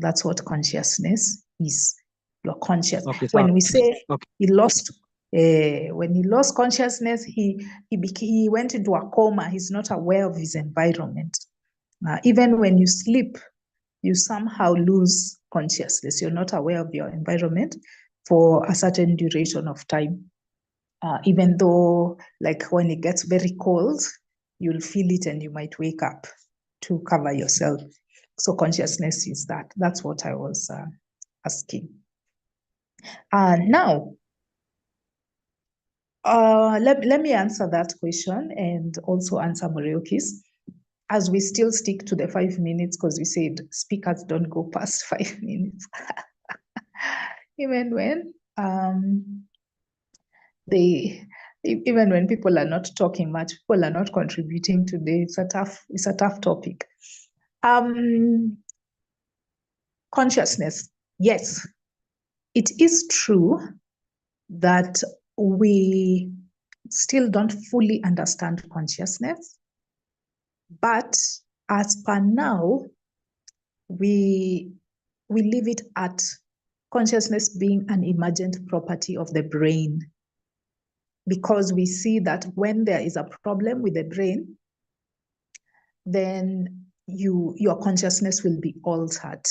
S3: That's what consciousness is. You're conscious.
S2: Okay,
S3: when we say
S2: okay.
S3: when he lost consciousness, he went into a coma. He's not aware of his environment. Even when you sleep, you somehow lose consciousness. You're not aware of your environment for a certain duration of time. Even though, like when it gets very cold, you'll feel it and you might wake up to cover yourself. So consciousness is that. That's what I was asking. Now, let me answer that question and also answer Morioki's, as we still stick to the 5 minutes, because we said speakers don't go past 5 minutes. Even when even when people are not talking much, people are not contributing today. It's a tough topic. Consciousness, yes, it is true that we still don't fully understand consciousness, but as per now, we leave it at consciousness being an emergent property of the brain, because we see that when there is a problem with the brain, then your consciousness will be altered.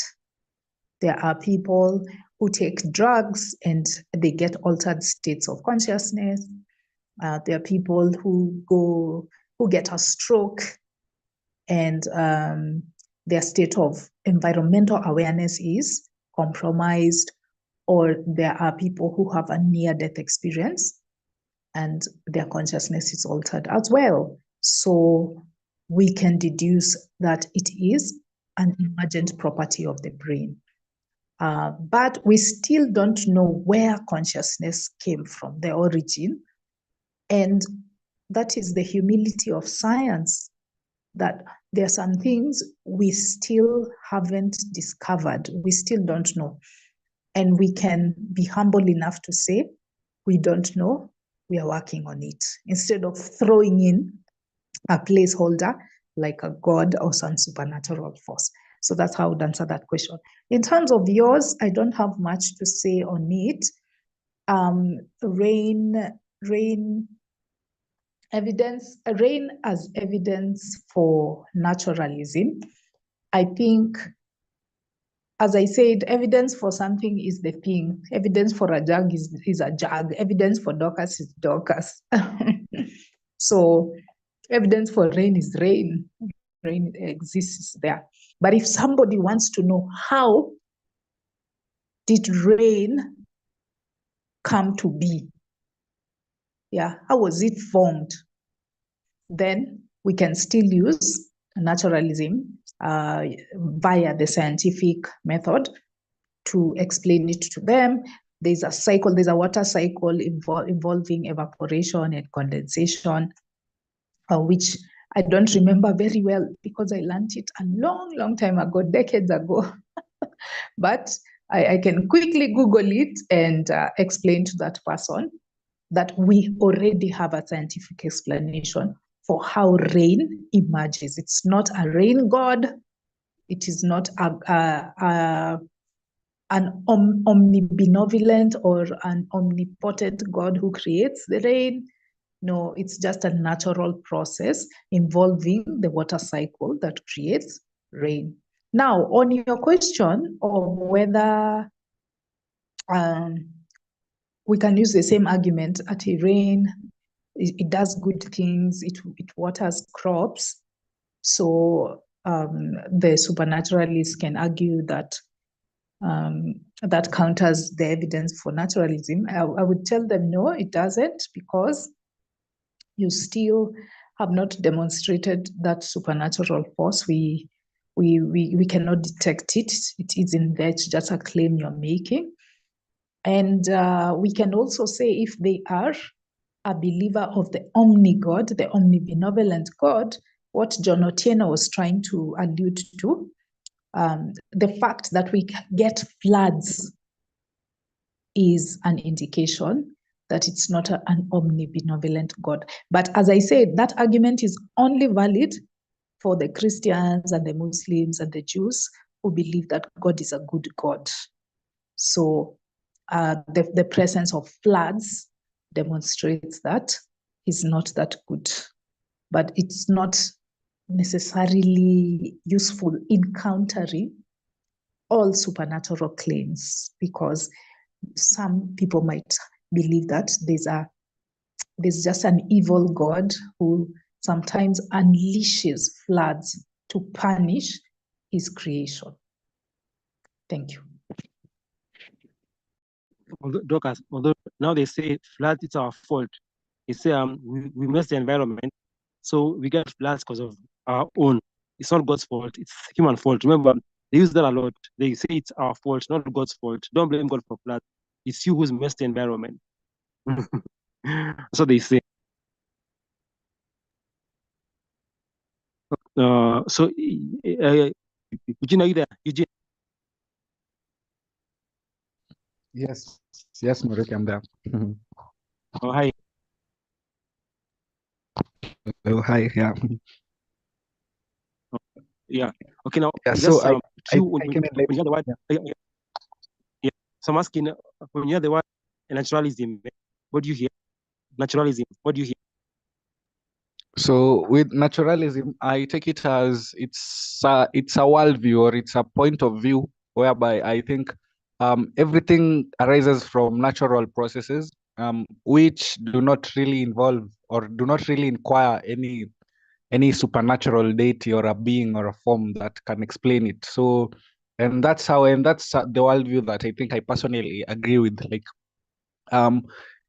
S3: There are people who take drugs and they get altered states of consciousness. There are people who get a stroke and their state of environmental awareness is compromised, or there are people who have a near-death experience and their consciousness is altered as well. So we can deduce that it is an emergent property of the brain. But we still don't know where consciousness came from, the origin. And that is the humility of science, that there are some things we still haven't discovered, we still don't know. And we can be humble enough to say, we don't know, we are working on it, instead of throwing in a placeholder like a God or some supernatural force. So that's how I would answer that question. In terms of yours, I don't have much to say on it. Rain as evidence for naturalism. I think, as I said, evidence for something is the thing. Evidence for a jug is a jug. Evidence for Dorcas is Dorcas. So evidence for rain is rain. Rain exists there. But if somebody wants to know how did rain come to be, how was it formed, then we can still use naturalism via the scientific method to explain it to them. There's a cycle, there's a water cycle involving evaporation and condensation, which I don't remember very well because I learned it a long time ago, decades ago. But I can quickly Google it and explain to that person that we already have a scientific explanation for how rain emerges. It's not a rain god. It is not an omnibenevolent or an omnipotent God who creates the rain. No, it's just a natural process involving the water cycle that creates rain. Now, on your question of whether we can use the same argument at a rain, it does good things, it waters crops. So the supernaturalists can argue that that counters the evidence for naturalism. I would tell them no, it doesn't, because you still have not demonstrated that supernatural force. We cannot detect it. It isn't there. It's just a claim you're making. And we can also say, if they are a believer of the omni-God, the omnibenevolent God, what John Otieno was trying to allude to, the fact that we get floods is an indication that it's not an omnibenevolent God. But as I said, that argument is only valid for the Christians and the Muslims and the Jews who believe that God is a good God. So the presence of floods demonstrates that he's not that good. But it's not necessarily useful in countering all supernatural claims, because some people might believe that there's just an evil God who sometimes unleashes floods to punish his creation. Thank you.
S2: Although now they say flood is our fault. They say we mess the environment, so we get floods because of our own. It's not God's fault, it's human fault. Remember, they use that a lot. They say it's our fault, not God's fault. Don't blame God for floods. It's you who's messed the environment. So they say. So Eugene, are you there? Eugene.
S6: Yes, Murek, I'm there.
S2: Oh, hi.
S6: Oh, hi, yeah.
S2: Yeah. Okay, now
S6: Yeah,
S2: just
S6: so I
S2: when
S6: came in
S2: you
S6: late.
S2: hear the word, yeah. So I'm asking, when you hear the word naturalism, what do you hear? Naturalism, what do you hear?
S6: So with naturalism, I take it as it's a worldview, or it's a point of view whereby I think everything arises from natural processes, which do not really involve or do not really inquire any supernatural deity or a being or a form that can explain it. So, and that's the worldview that I think I personally agree with. Like,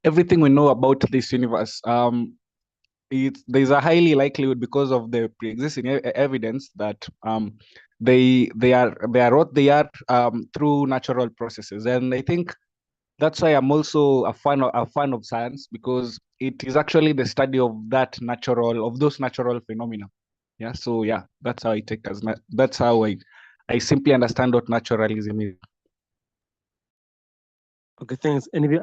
S6: everything we know about this universe, there's a highly likelihood, because of the pre-existing evidence, that they are what they are through natural processes. And I think that's why I'm also a fan of science, because it is actually the study of those natural phenomena. Yeah. So yeah, that's how that's how I simply understand what naturalism is.
S2: Okay, thanks. And if you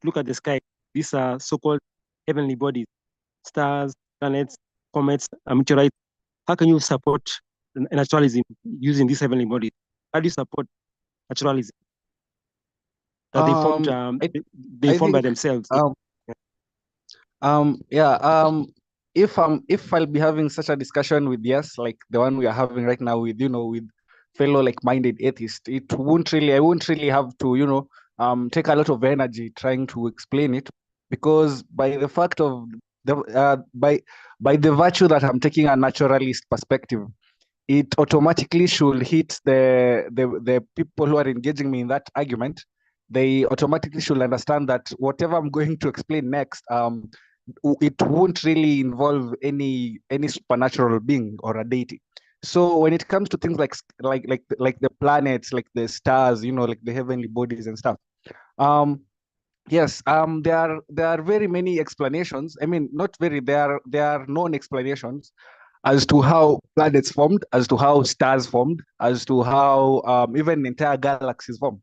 S2: look at the sky, these are so-called heavenly bodies, stars, planets, comets, meteorites. How can you support naturalism using these heavenly bodies? How do you support naturalism? That they formed, they formed by
S6: think,
S2: themselves.
S6: If I'll be having such a discussion with, yes, like the one we are having right now with with fellow like-minded atheists, I won't really have to take a lot of energy trying to explain it, because by the fact of by the virtue that I'm taking a naturalist perspective, it automatically should hit the people who are engaging me in that argument. They automatically should understand that whatever I'm going to explain next, it won't really involve any supernatural being or a deity. So when it comes to things like the planets, like the stars, like the heavenly bodies and stuff, yes, there are very many explanations. I mean, not very. There are known explanations as to how planets formed, as to how stars formed, as to how even entire galaxies formed.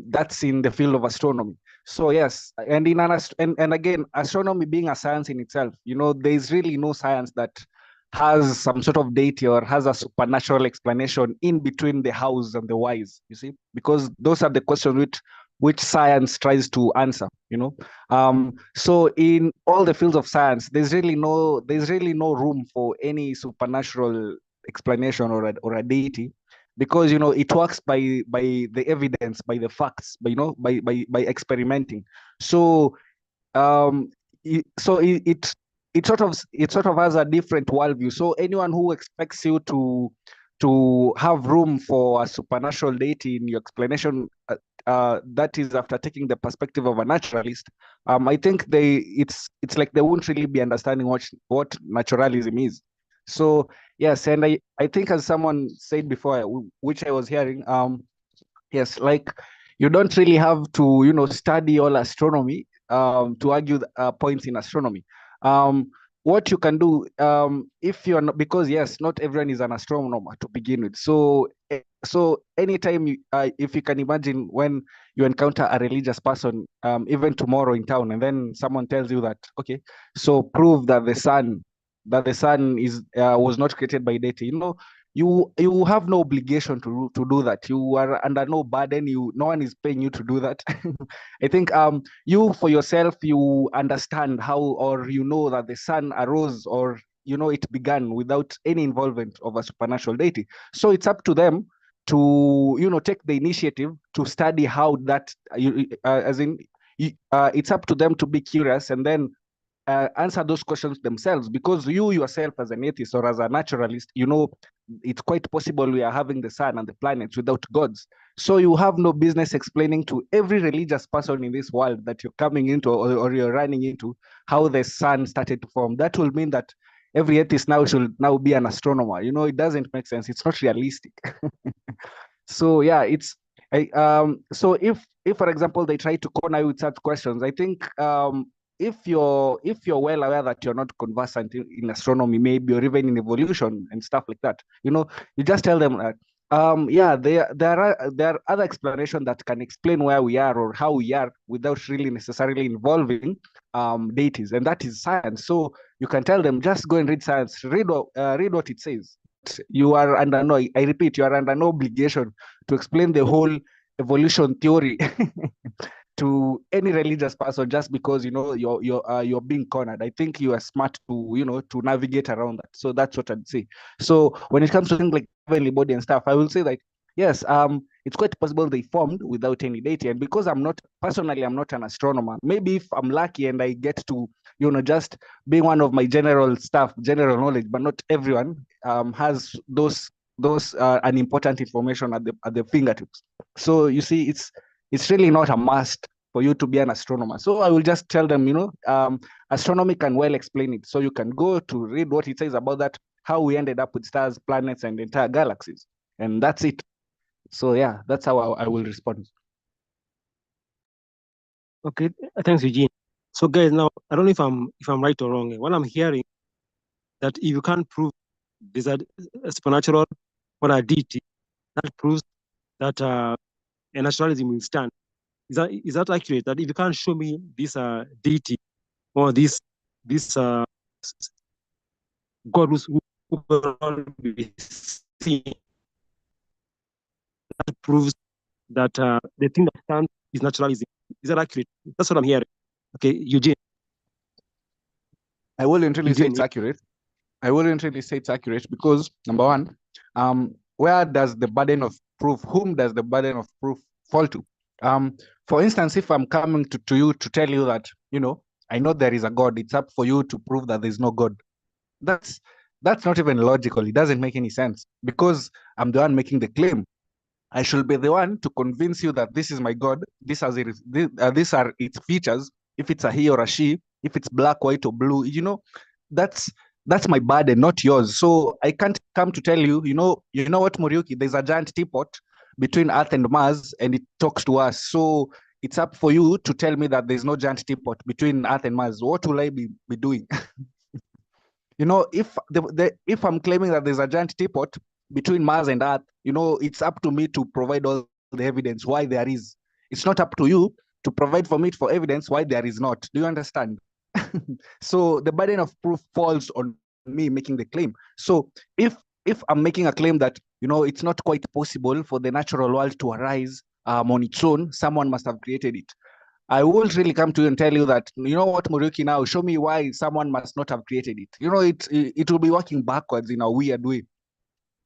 S6: That's in the field of astronomy. So yes, and and again, astronomy being a science in itself, there is really no science that has some sort of deity or has a supernatural explanation in between the hows and the whys. You see, because those are the questions which science tries to answer. So in all the fields of science, there's really no room for any supernatural explanation or a deity, because it works by the evidence, by the facts, by experimenting. So it sort of has a different worldview. So anyone who expects you to have room for a supernatural deity in your explanation, that is after taking the perspective of a naturalist, I think it's like they won't really be understanding what naturalism is. So yes, and I think, as someone said before, which I was hearing, yes, like you don't really have to study all astronomy to argue points in astronomy. What you can do, if you're not, because yes, not everyone is an astronomer to begin with. So anytime if you can imagine, when you encounter a religious person, even tomorrow in town, and then someone tells you that, okay, so prove that the sun is was not created by deity. You have no obligation to do that. You are under no burden. No one is paying you to do that. I think you for yourself, you understand how, or that the sun arose, or it began without any involvement of a supernatural deity. So it's up to them to, you know, take the initiative to study how that, it's up to them to be curious and then answer those questions themselves, because you yourself as an atheist or as a naturalist, you know, it's quite possible we are having the sun and the planets without gods. So you have no business explaining to every religious person in this world that you're coming into or you're running into how the sun started to form. That will mean that every atheist now should now be an astronomer. You know, it doesn't make sense. It's not realistic. So yeah, it's so if for example they try to corner you with such questions, I think if you're well aware that you're not conversant in astronomy, maybe, or even in evolution and stuff like that, you know, you just tell them that yeah, there are other explanations that can explain where we are or how we are without really necessarily involving deities, and that is science. So you can tell them, just go and read science, read what it says. You are under no, I repeat, you are under no obligation to explain the whole evolution theory to any religious person just because, you know, you're being cornered. I think you are smart to, you know, to navigate around that. So that's what I'd say. So when it comes to things like heavenly body and stuff, I will say that yes, it's quite possible they formed without any deity. And because I'm not an astronomer, maybe if I'm lucky and I get to, you know, just being one of my general knowledge, but not everyone has those unimportant information at the fingertips. So you see, it's really not a must for you to be an astronomer. So I will just tell them, you know, astronomy can well explain it. So you can go to read what it says about that, how we ended up with stars, planets, and entire galaxies. And that's it. So yeah, that's how I will respond.
S2: Okay, thanks, Eugene. So guys, now I don't know if I'm right or wrong. What I'm hearing, that if you can't prove there's a supernatural or a deity, that proves that a naturalism will stand. Is that accurate? That if you can't show me this deity or this God who will be seen, that proves that the thing that stands is naturalism. Is that accurate? That's what I'm hearing. Okay, Eugene.
S6: I wouldn't really say it's accurate. I wouldn't really say it's accurate because, number one, where does the burden of proof, whom does the burden of proof fall to? For instance, if I'm coming to you to tell you that, you know, I know there is a God, it's up for you to prove that there's no God. That's not even logical. It doesn't make any sense because I'm the one making the claim. I should be the one to convince you that this is my God. These are its features. If it's a he or a she, if it's black, white, or blue, you know, that's my burden, not yours. So I can't come to tell you, you know what, Muriuki, there's a giant teapot between Earth and Mars, and it talks to us. So it's up for you to tell me that there's no giant teapot between Earth and Mars. What will I be doing? You know, if I'm claiming that there's a giant teapot between Mars and Earth, you know, it's up to me to provide all the evidence why there is. It's not up to you to provide for me for evidence why there is not. Do you understand? So the burden of proof falls on me making the claim. So if I'm making a claim that, you know, it's not quite possible for the natural world to arise on its own, someone must have created it. I won't really come to you and tell you that, you know what, Muriuki, now show me why someone must not have created it. You know, it will be working backwards in a weird way.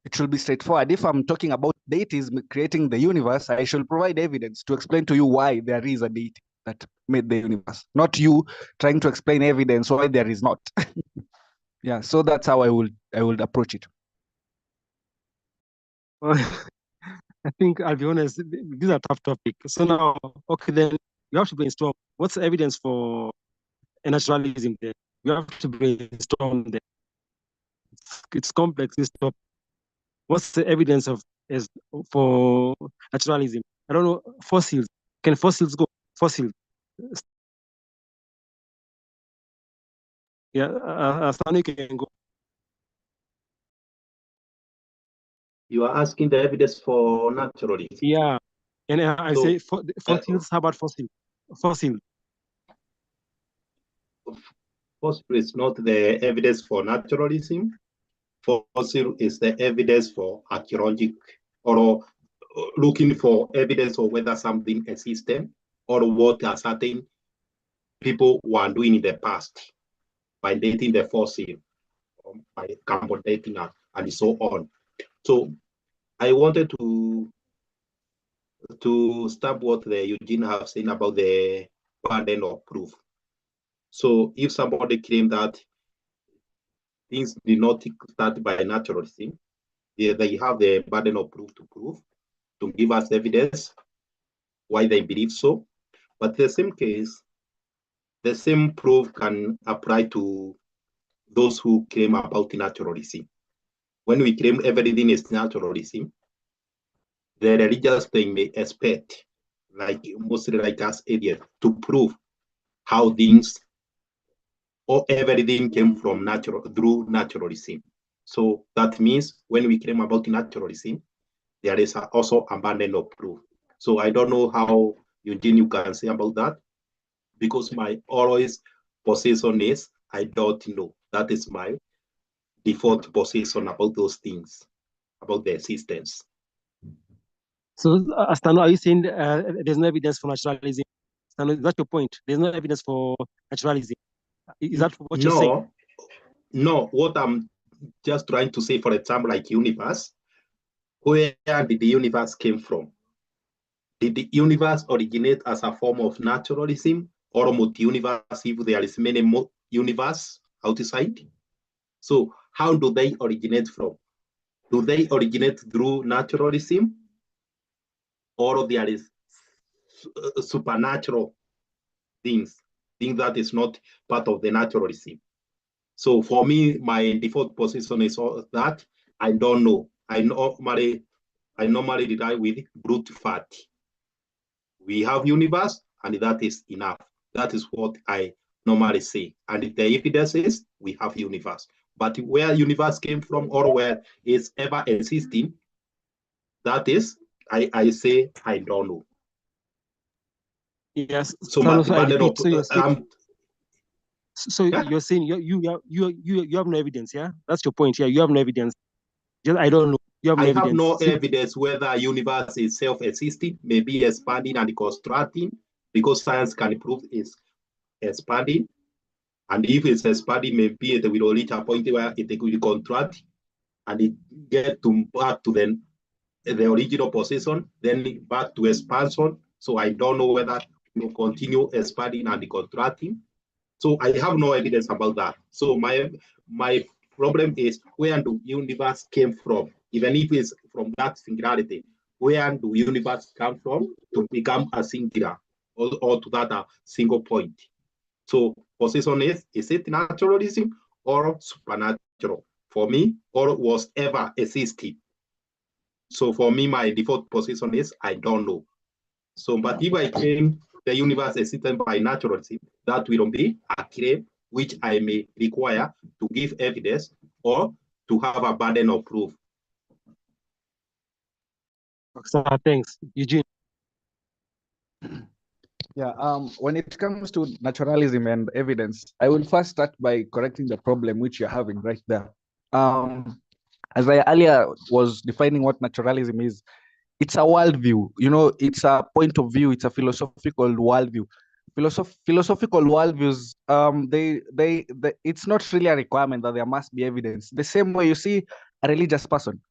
S6: It should be straightforward. If I'm talking about deities creating the universe, I shall provide evidence to explain to you why there is a deity that made the universe, not you trying to explain evidence why there is not. Yeah, so that's how I would approach it.
S2: I think I'll be honest, these are tough topics. So now, okay, then you have to brainstorm. What's the evidence for a naturalism there? You have to brainstorm there. It's complex, this topic. What's the evidence for naturalism? I don't know, fossils. Can fossils go? Fossils. Yeah, Stanley can go.
S1: You are asking the evidence for naturalism.
S2: Yeah, and I say fossils. How about fossils? Fossil.
S1: Fossil is not the evidence for naturalism. Fossil is the evidence for archaeological or looking for evidence of whether something existed or what a certain people were doing in the past by dating the fossil, by carbon dating and so on. So I wanted to stop what the Eugene have said about the burden of proof. So if somebody claims that things did not start by naturalism, they have the burden of proof to give us evidence why they believe so. But the same case, the same proof can apply to those who claim about naturalism. When we claim everything is naturalism, the religious thing may expect, like mostly like us idiots, to prove how things or everything came from through naturalism. So that means when we claim about naturalism, there is also abundance of proof. So I don't know how Eugene you can say about that, because my always position is I don't know. That is my default position about those things, about the existence.
S2: So, Astano, are you saying there's no evidence for naturalism? Astano, is that your point? There's no evidence for naturalism. Is that what you're saying?
S1: No, what I'm just trying to say, for example, like universe, where did the universe came from? Did the universe originate as a form of naturalism or multi-universe if there is many universe outside? So how do they originate from? Do they originate through naturalism, or there is supernatural things that is not part of the naturalism? So for me, my default position is that I don't know. I normally rely with brute fact. We have universe, and that is enough. That is what I normally say. And if the evidence is we have universe, but where universe came from or where it's ever existing, that is, I say I don't know.
S2: Yes.
S1: So, but
S2: I repeat.
S1: you're
S2: saying you have no evidence, yeah? That's your point. Yeah, you have no evidence. Just I don't know. You have no evidence.
S1: I have no evidence whether universe is self-existing, maybe expanding and contracting, because science can prove it's expanding. And if it's expanding, maybe it will reach a point where it will contract and it get back to the original position, then back to expansion. So I don't know whether it will continue expanding and contracting. So I have no evidence about that. So my problem is, where do universe came from? Even if it's from that singularity, where do universe come from to become a singular or to that single point? So position is it naturalism or supernatural? For me, or was ever existing. So for me, my default position is I don't know. So, but if I claim the universe existed by naturalism, that will be a claim which I may require to give evidence or to have a burden of proof.
S2: Thanks, Eugene.
S6: Yeah, when it comes to naturalism and evidence, I will first start by correcting the problem which you're having right there. As I earlier was defining what naturalism is, it's a worldview. You know, it's a point of view. It's a philosophical worldview. Philosophical worldviews, it's not really a requirement that there must be evidence. The same way you see a religious person,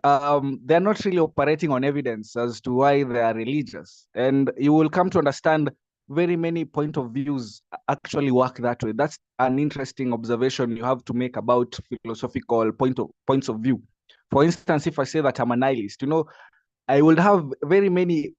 S6: they're not really operating on evidence as to why they are religious. And you will come to understand very many point of views actually work that way. That's an interesting observation you have to make about philosophical points of view. For instance, if I say that I'm a nihilist, you know, I would have very many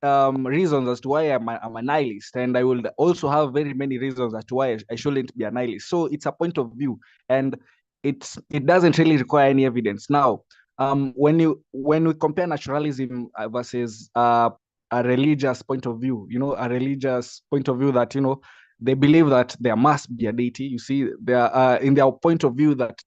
S6: reasons as to why I'm a nihilist, and I will also have very many reasons as to why I shouldn't be a nihilist. So it's a point of view, and it doesn't really require any evidence. Now, when we compare naturalism versus a religious point of view, you know, a religious point of view that, you know, they believe that there must be a deity. You see, they are in their point of view that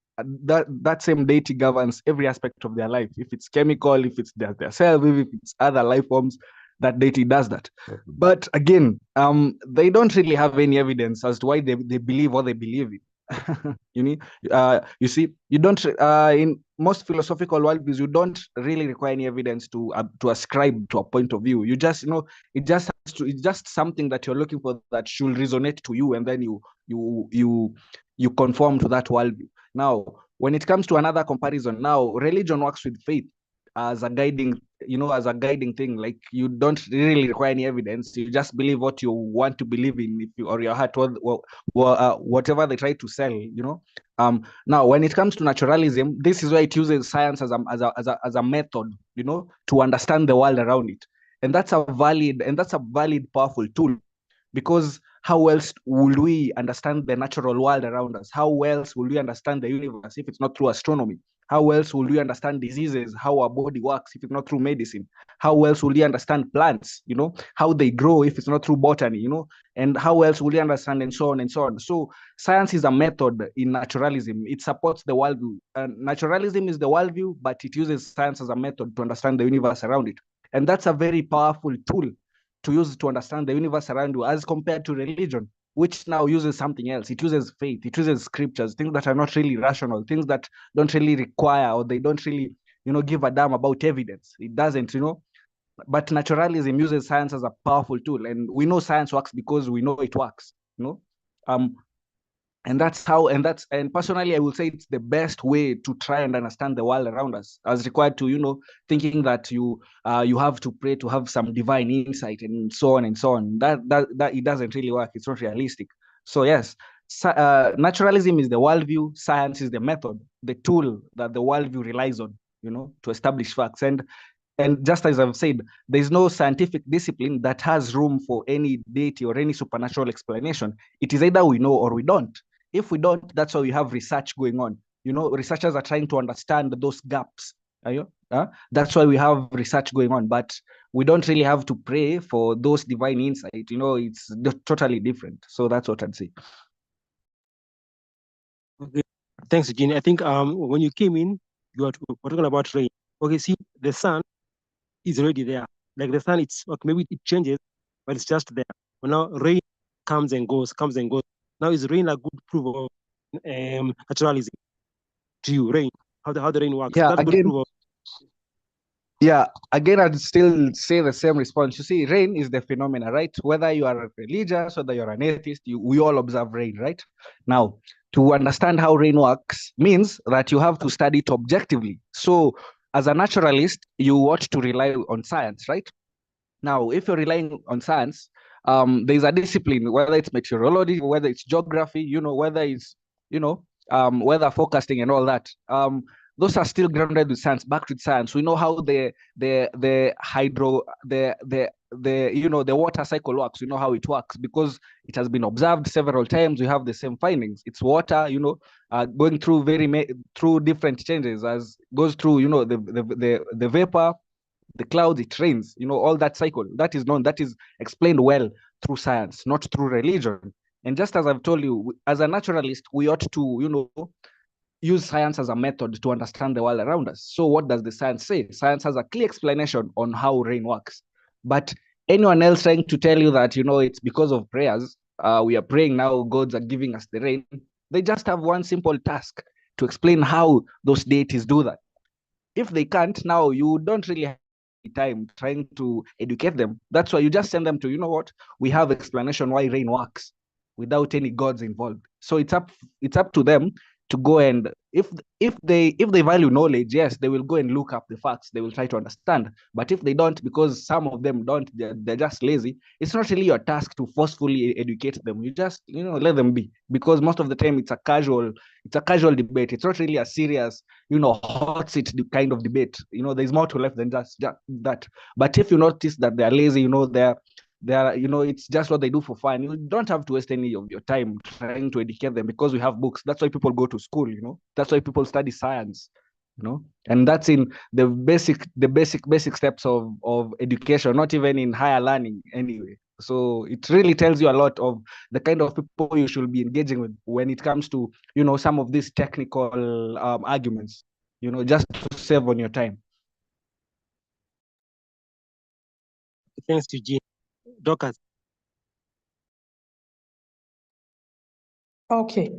S6: same deity governs every aspect of their life. If it's chemical, if it's their cell, if it's other life forms, that deity does that. But again, they don't really have any evidence as to why they believe what they believe in. You see, you don't in most philosophical worldviews, you don't really require any evidence to ascribe to a point of view. You just, you know, it's just something that you're looking for that should resonate to you, and then you conform to that worldview. Now, when it comes to another comparison, now religion works with faith. as a guiding, as a guiding thing. Like, you don't really require any evidence. You just believe what you want to believe in, if you, or your heart, whatever they try to sell, Now, when it comes to naturalism, this is where it uses science as a method, to understand the world around it. And that's a valid, powerful tool, because how else will we understand the natural world around us? How else will we understand the universe if it's not through astronomy? How else will we understand diseases, how our body works, if it's not through medicine? How else will we understand plants, how they grow, if it's not through botany, and how else will we understand, and so on and so on. So science is a method in naturalism. It supports the worldview. Naturalism is the worldview, but it uses science as a method to understand the universe around it. And that's a very powerful tool to use to understand the universe around you, as compared to religion, which now uses something else. It uses faith, it uses scriptures, things that are not really rational, things that don't really require, or they don't really, give a damn about evidence. It doesn't, But naturalism uses science as a powerful tool, and we know science works because we know it works. And personally, I will say it's the best way to try and understand the world around us, as required to, thinking that you have to pray to have some divine insight, and so on and so on. That it doesn't really work. It's not realistic. So yes, naturalism is the worldview, science is the method, the tool that the worldview relies on, to establish facts. And just as I've said, there's no scientific discipline that has room for any deity or any supernatural explanation. It is either we know or we don't. If we don't, that's why we have research going on. Researchers are trying to understand those gaps. That's why we have research going on. But we don't really have to pray for those divine insight. It's totally different. So that's what I'd say.
S2: Okay. Thanks, Eugene. I think when you came in, we're talking about rain. Okay, see, the sun is already there. Like the sun, it's okay, maybe it changes, but it's just there. But now rain comes and goes. Now is rain a good proof of naturalism to you? Rain, how the rain works.
S6: Yeah,
S2: That's
S6: again,
S2: good proof of.
S6: Yeah, again, I'd still say the same response. You see, rain is the phenomena, right? Whether you are religious, whether you're an atheist, we all observe rain, right? Now, to understand how rain works means that you have to study it objectively. So, as a naturalist, you ought to rely on science, right? Now, if you're relying on science, there's a discipline, whether it's meteorology, whether it's geography, whether it's, weather forecasting and all that. Those are still grounded with science, backed with science. We know how the water cycle works. We know how it works because it has been observed several times. We have the same findings. It's water, going through through different changes, as goes through, the vapor, the clouds, it rains, all that cycle. That is known, that is explained well through science, not through religion. And just as I've told you, as a naturalist, we ought to, use science as a method to understand the world around us. So what does the science say? Science has a clear explanation on how rain works. But anyone else trying to tell you that, it's because of prayers, we are praying now, gods are giving us the rain, they just have one simple task: to explain how those deities do that. If they can't, now you don't really have time trying to educate them. That's why you just send them to, we have explanation why rain works, without any gods involved. So it's up to them to go, and if they value knowledge, yes, they will go and look up the facts. They will try to understand. But if they don't, because some of them don't, they're just lazy, it's not really your task to forcefully educate them. You just let them be, because most of the time it's a casual debate. It's not really a serious hot seat kind of debate. There's more to life than just that. But if you notice that they're lazy, they're it's just what they do for fun, you don't have to waste any of your time trying to educate them, because we have books. That's why people go to school. That's why people study science. And that's in the basic steps of education, not even in higher learning anyway. So it really tells you a lot of the kind of people you should be engaging with when it comes to some of these technical arguments, just to save on your time.
S2: Thanks, Eugene. Dorcas.
S3: Okay.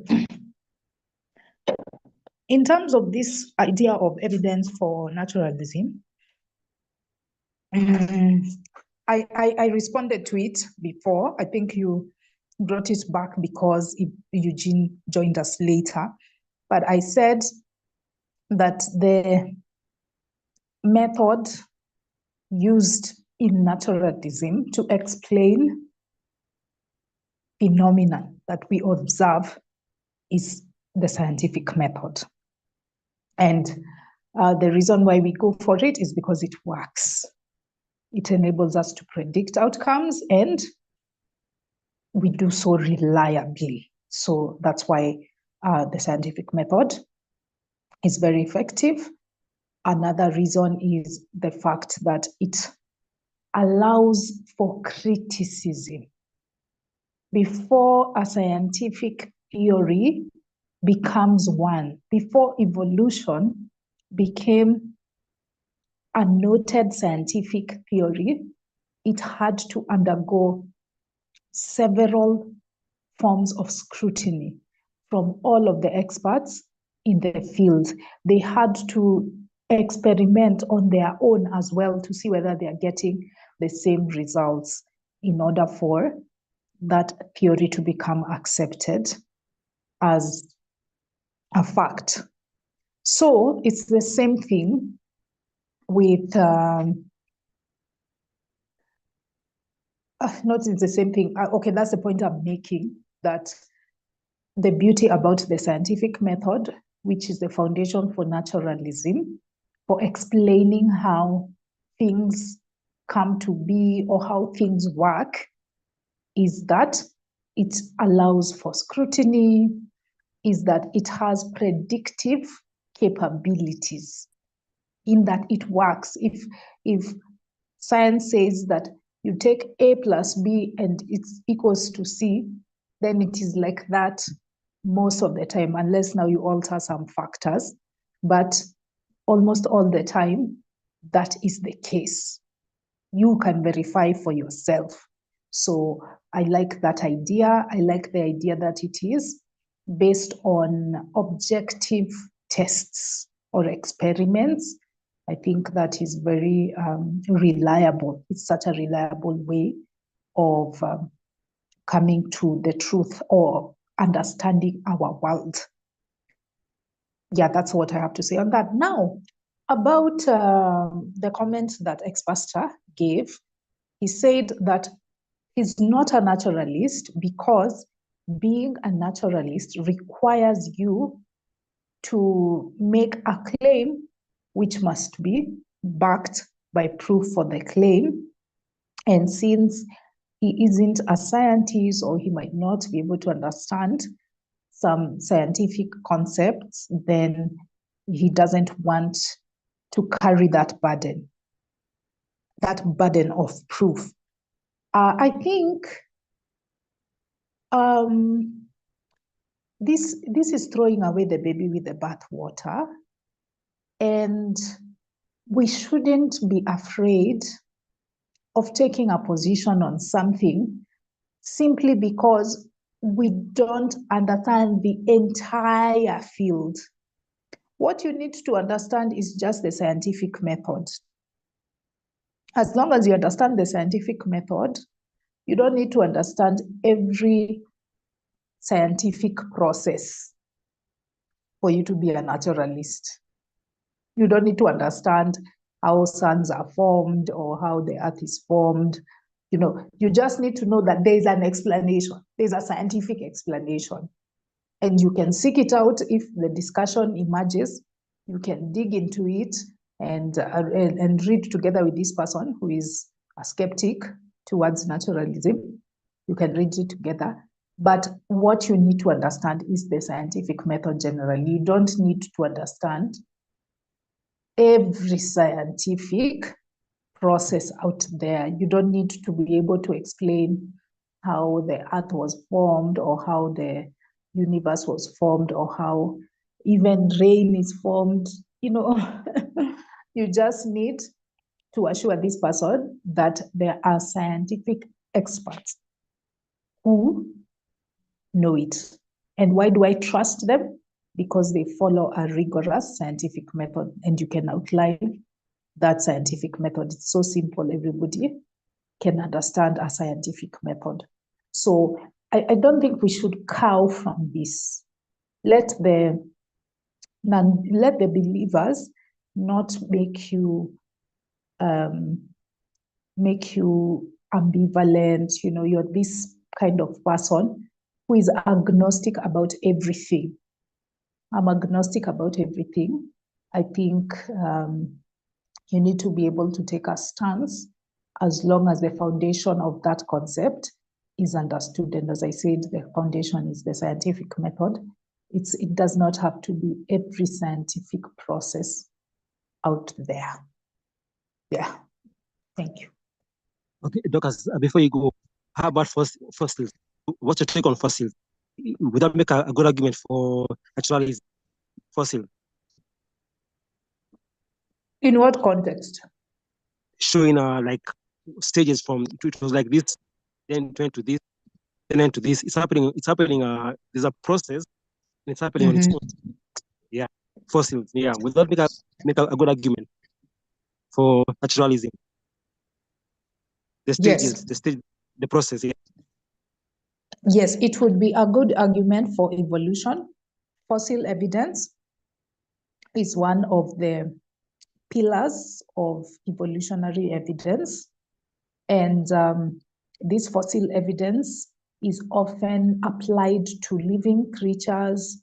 S3: In terms of this idea of evidence for naturalism, I responded to it before. I think you brought it back because Eugene joined us later. But I said that method used in naturalism to explain phenomena that we observe is the scientific method. And the reason why we go for it is because it works. It enables us to predict outcomes, and we do so reliably. So that's why the scientific method is very effective. Another reason is the fact that it allows for criticism. Before a scientific theory becomes one, before evolution became a noted scientific theory, it had to undergo several forms of scrutiny from all of the experts in the field. They had to experiment on their own as well to see whether they are getting the same results in order for that theory to become accepted as a fact. So it's the same thing with, not it's the same thing. Okay, that's the point I'm making, that the beauty about the scientific method, which is the foundation for naturalism, for explaining how things come to be or how things work, is that it allows for scrutiny, is that it has predictive capabilities, in that it works. If science says that you take A plus B and it's equals to C, then it is like that most of the time, unless now you alter some factors. But almost all the time, that is the case. You can verify for yourself. So I like that idea. I like the idea that it is based on objective tests or experiments. I think that is very reliable. It's such a reliable way of coming to the truth or understanding our world. Yeah, that's what I have to say on that. Now, about the comment that ex-pastor gave, he said that he's not a naturalist because being a naturalist requires you to make a claim which must be backed by proof for the claim. And since he isn't a scientist, or he might not be able to understand some scientific concepts, then he doesn't want to carry that burden of proof. I think this is throwing away the baby with the bathwater, and we shouldn't be afraid of taking a position on something simply because we don't understand the entire field. What you need to understand is just the scientific method. As long as you understand the scientific method, you don't need to understand every scientific process for you to be a naturalist. You don't need to understand how suns are formed or how the earth is formed. You know, you just need to know that there's an explanation. There's a scientific explanation. And you can seek it out if the discussion emerges. You can dig into it and read together with this person who is a skeptic towards naturalism. You can read it together. But what you need to understand is the scientific method generally. You don't need to understand every scientific process out there. You don't need to be able to explain how the earth was formed or how the universe was formed or how even rain is formed. You know, you just need to assure this person that there are scientific experts who know it. And why do I trust them? Because they follow a rigorous scientific method, and you can outline that scientific method. It's so simple, everybody can understand a scientific method. So I don't think we should cow from this. Let the believers not make you ambivalent. You know, you're this kind of person who is agnostic about everything. I'm agnostic about everything. I think you need to be able to take a stance as long as the foundation of that concept is understood. And as I said, the foundation is the scientific method. It does not have to be every scientific process out there. Yeah, thank you.
S2: Okay, Dorcas, before you go, how about fossils? What's your take on fossils? Would that make a good argument for naturalism? Fossil.
S3: In what context?
S2: Showing like stages from it was like this, then it went to this, then into this. It's happening. There's a process, and it's happening on its own. Yeah, fossils. Yeah, would that make a good argument for naturalism? The stages,
S3: Yes.
S2: The process. Yeah.
S3: Yes, it would be a good argument for evolution. Fossil evidence is one of the pillars of evolutionary evidence. And this fossil evidence is often applied to living creatures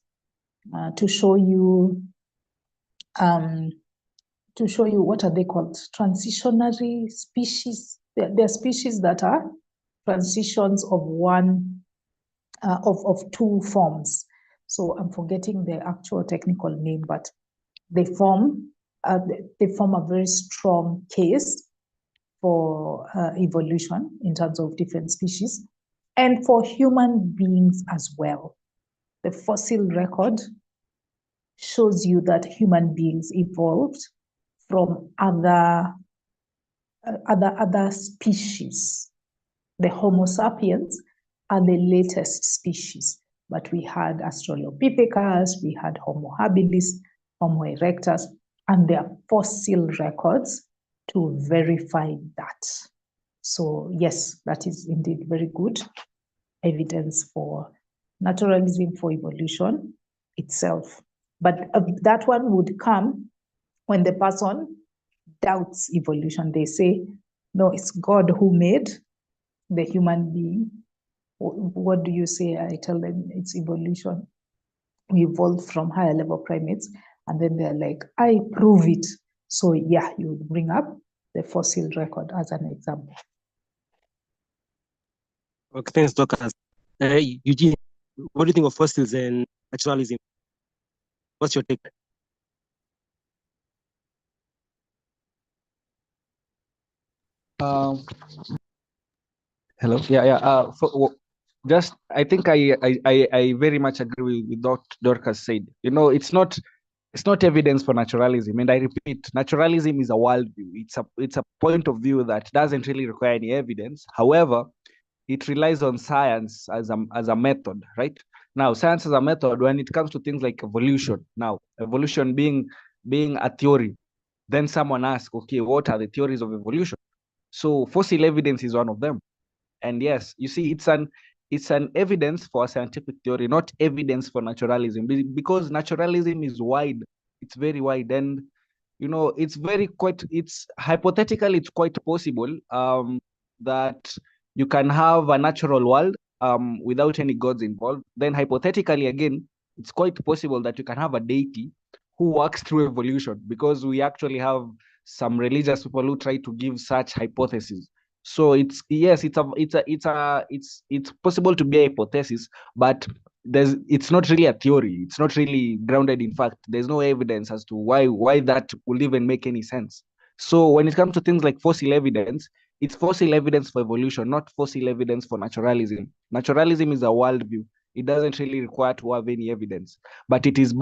S3: to show you what are they called? Transitionary species. They're species that are transitions of one of two forms. So I'm forgetting the actual technical name, but they form a very strong case for evolution in terms of different species, and for human beings as well. The fossil record shows you that human beings evolved from other species. The Homo sapiens are the latest species, but we had Australopithecus, we had Homo habilis, Homo erectus, and there are fossil records to verify that. So yes, that is indeed very good evidence for naturalism, for evolution itself. But that one would come when the person doubts evolution. They say, no, it's God who made the human being. What do you say? I tell them it's evolution. We evolved from higher level primates. And then they're like, I prove it. So yeah, you bring up the fossil record as an example.
S2: Okay, thanks, Dorcas. Eugene, what do you think of fossils and naturalism? What's your take?
S6: Hello. Yeah. Just I think I very much agree with what Dorcas said. You know, it's not evidence for naturalism, and I repeat, naturalism is a worldview. It's a point of view that doesn't really require any evidence. However, it relies on science as a method, right? Now, science as a method when it comes to things like evolution. Now, evolution being a theory, then someone asks, okay, what are the theories of evolution? So fossil evidence is one of them. And yes, you see, it's an evidence for a scientific theory, not evidence for naturalism, because naturalism is wide. It's very wide, and you know, it's hypothetically, it's quite possible that you can have a natural world without any gods involved. Then hypothetically, again, it's quite possible that you can have a deity who works through evolution, because we actually have some religious people who try to give such hypotheses. So it's possible to be a hypothesis, but it's not really a theory. It's not really grounded in fact. There's no evidence as to why that will even make any sense. So when it comes to things like fossil evidence, it's fossil evidence for evolution, not fossil evidence for naturalism. Naturalism is a worldview. It doesn't really require to have any evidence, but it is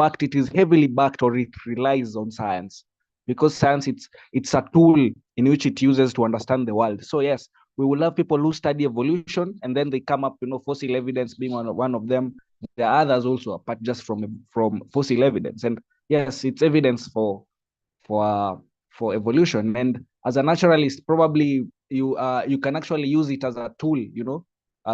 S6: heavily backed, or it relies on science, because science, it's a tool in which it uses to understand the world. So yes, we will have people who study evolution, and then they come up, fossil evidence being one of them. There are others also, apart just from fossil evidence. And yes, it's evidence for evolution. And as a naturalist, probably you can actually use it as a tool,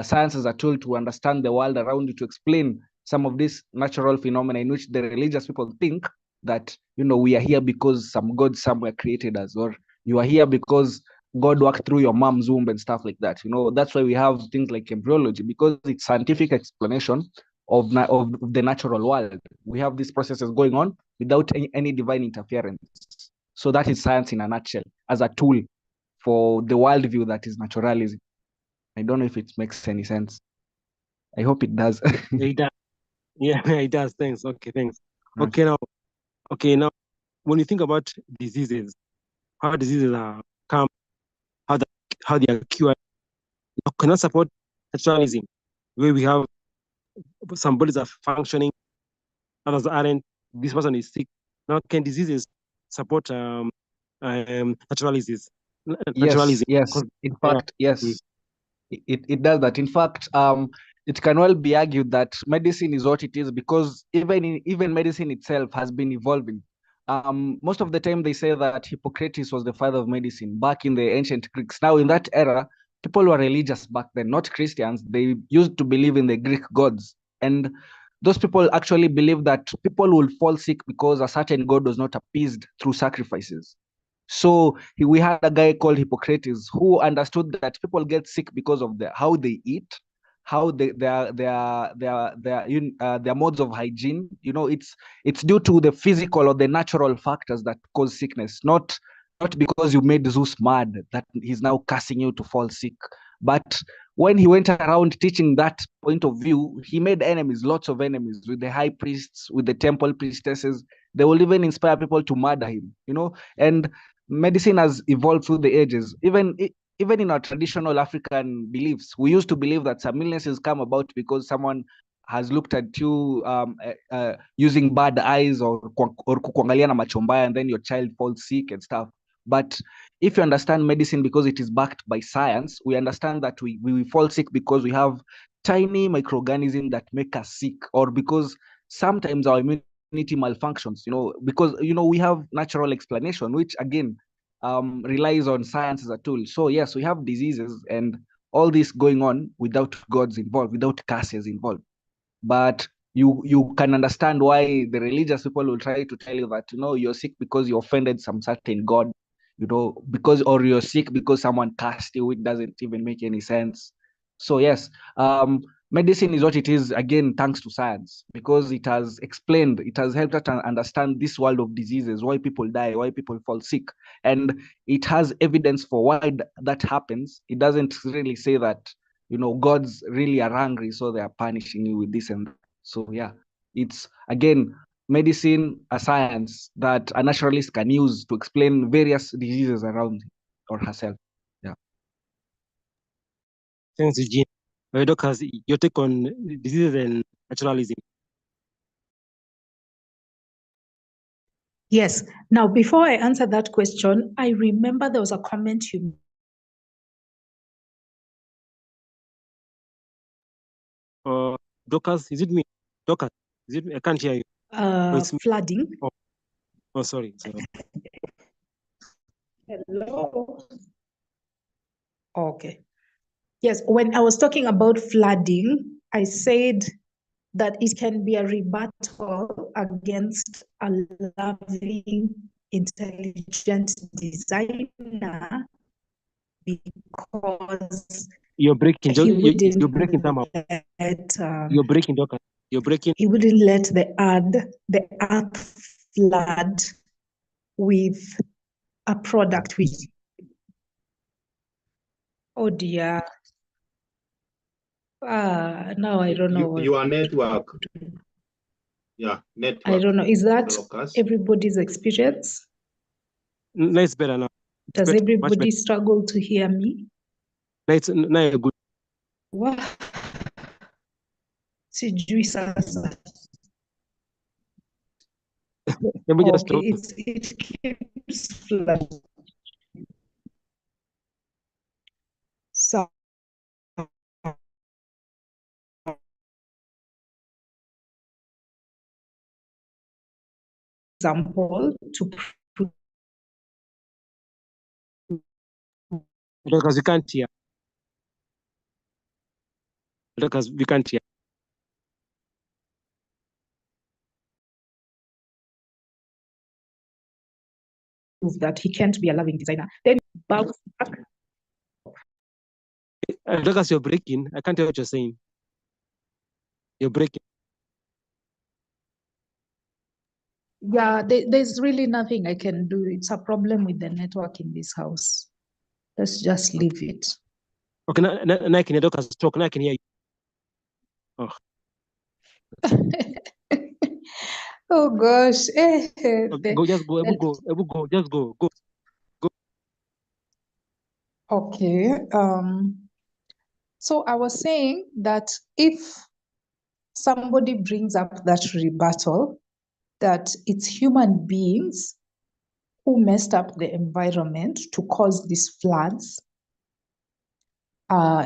S6: science as a tool to understand the world around you, to explain some of these natural phenomena in which the religious people think that, you know, we are here because some God somewhere created us, or you are here because God worked through your mom's womb and stuff like that. You know, that's why we have things like embryology, because it's scientific explanation of the natural world. We have these processes going on without any divine interference. So that is science in a nutshell, as a tool for the worldview that is naturalism. I don't know if it makes any sense. I hope it does.
S2: It does. Yeah, it does. Thanks. Okay, thanks. Okay, now, when you think about diseases, how diseases are come, how they are cured, you cannot support naturalism, where we have some bodies are functioning, others aren't. This person is sick. Now, can diseases support naturalism?
S6: Yes, yes.
S2: 'Cause,
S6: In
S2: yeah,
S6: fact, yes, it does that. In fact, it can well be argued that medicine is what it is because even medicine itself has been evolving. Most of the time they say that Hippocrates was the father of medicine back in the ancient Greeks. Now, in that era, people were religious back then, not Christians. They used to believe in the Greek gods. And those people actually believed that people will fall sick because a certain god was not appeased through sacrifices. So we had a guy called Hippocrates who understood that people get sick because of how they eat, how their modes of hygiene. You know, it's due to the physical or the natural factors that cause sickness, not because you made Zeus mad that he's now cursing you to fall sick. But when he went around teaching that point of view, he made enemies, lots of enemies, with the high priests, with the temple priestesses. They will even inspire people to murder him, you know. And medicine has evolved through the ages. Even in our traditional African beliefs, we used to believe that some illnesses come about because someone has looked at you using bad eyes or kukuangalia na macho mbaya, and then your child falls sick and stuff. But if you understand medicine because it is backed by science, we understand that we fall sick because we have tiny microorganisms that make us sick, or because sometimes our immunity malfunctions, you know, because, you know, we have natural explanation, which again relies on science as a tool. So yes, we have diseases and all this going on without gods involved, without curses involved. But you can understand why the religious people will try to tell you that, you know, you're sick because you offended some certain god, you know, because, or you're sick because someone cursed you, which doesn't even make any sense. So yes, medicine is what it is, again, thanks to science, because it has helped us to understand this world of diseases, why people die, why people fall sick, and it has evidence for why that happens. It doesn't really say that, you know, gods really are angry, so they are punishing you with this and that. So yeah, it's again medicine, a science that a naturalist can use to explain various diseases around him or herself. Yeah.
S2: thanks, Eugene. Doctors, your take on diseases and naturalism.
S3: Yes. Now, before I answer that question, I remember there was a comment you
S2: Doctors, is it me? Doctors, is it me? I can't hear you.
S3: flooding.
S2: Oh, sorry.
S3: Hello. Okay. Yes, when I was talking about flooding, I said that it can be a rebuttal against a loving, intelligent designer because
S2: You're breaking.
S3: he wouldn't
S2: You're breaking somehow. You're breaking, Doctor. You're breaking.
S3: He wouldn't let the earth flood with a product which. Oh dear. Now I don't know.
S1: Your network. Yeah, network.
S3: I don't know. Is that
S1: Lucas.
S3: everybody's experience?
S2: No, it's better now.
S3: Does everybody struggle to hear me?
S2: Now good.
S3: What? Sijui sasa. Okay, it keeps flooding. So example to
S2: Because we can't hear. Because we can't hear.
S3: that he can't be a loving designer, then bounce back.
S2: Douglas, you're breaking. I can't tell what you're saying. You're breaking.
S3: Yeah, there's really nothing I can do. It's a problem with the network in this house. Let's just leave it.
S2: Okay, now I can hear Douglas talk. Now I can hear you. Oh.
S3: Oh gosh.
S2: Go, just go, just go.
S3: Okay. So I was saying that if somebody brings up that rebuttal, that it's human beings who messed up the environment to cause these floods,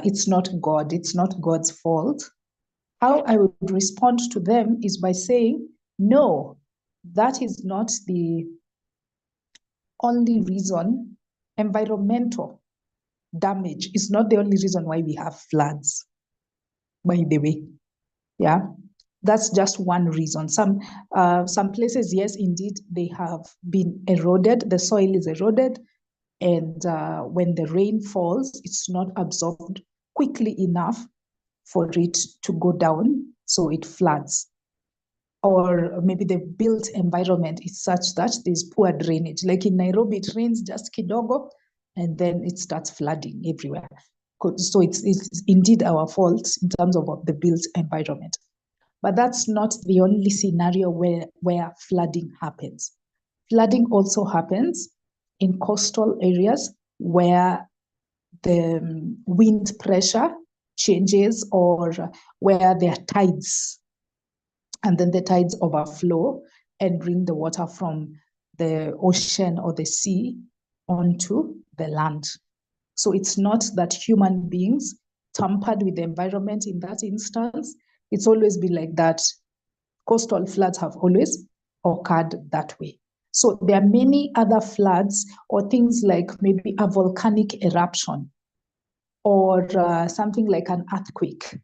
S3: it's not God, it's not God's fault. How I would respond to them is by saying, no, that is not the only reason. Environmental damage is not the only reason why we have floods, by the way. Yeah, that's just one reason. Some places, yes, indeed, they have been eroded. The soil is eroded. And when the rain falls, it's not absorbed quickly enough for it to go down, so it floods. Or maybe the built environment is such that there's poor drainage. Like in Nairobi, it rains just kidogo, and then it starts flooding everywhere. So it's indeed our fault in terms of the built environment. But that's not the only scenario where flooding happens. Flooding also happens in coastal areas where the wind pressure changes, or where there are tides, and then the tides overflow and bring the water from the ocean or the sea onto the land. So it's not that human beings tampered with the environment in that instance. It's always been like that. Coastal floods have always occurred that way. So there are many other floods, or things like maybe a volcanic eruption, or something like an earthquake.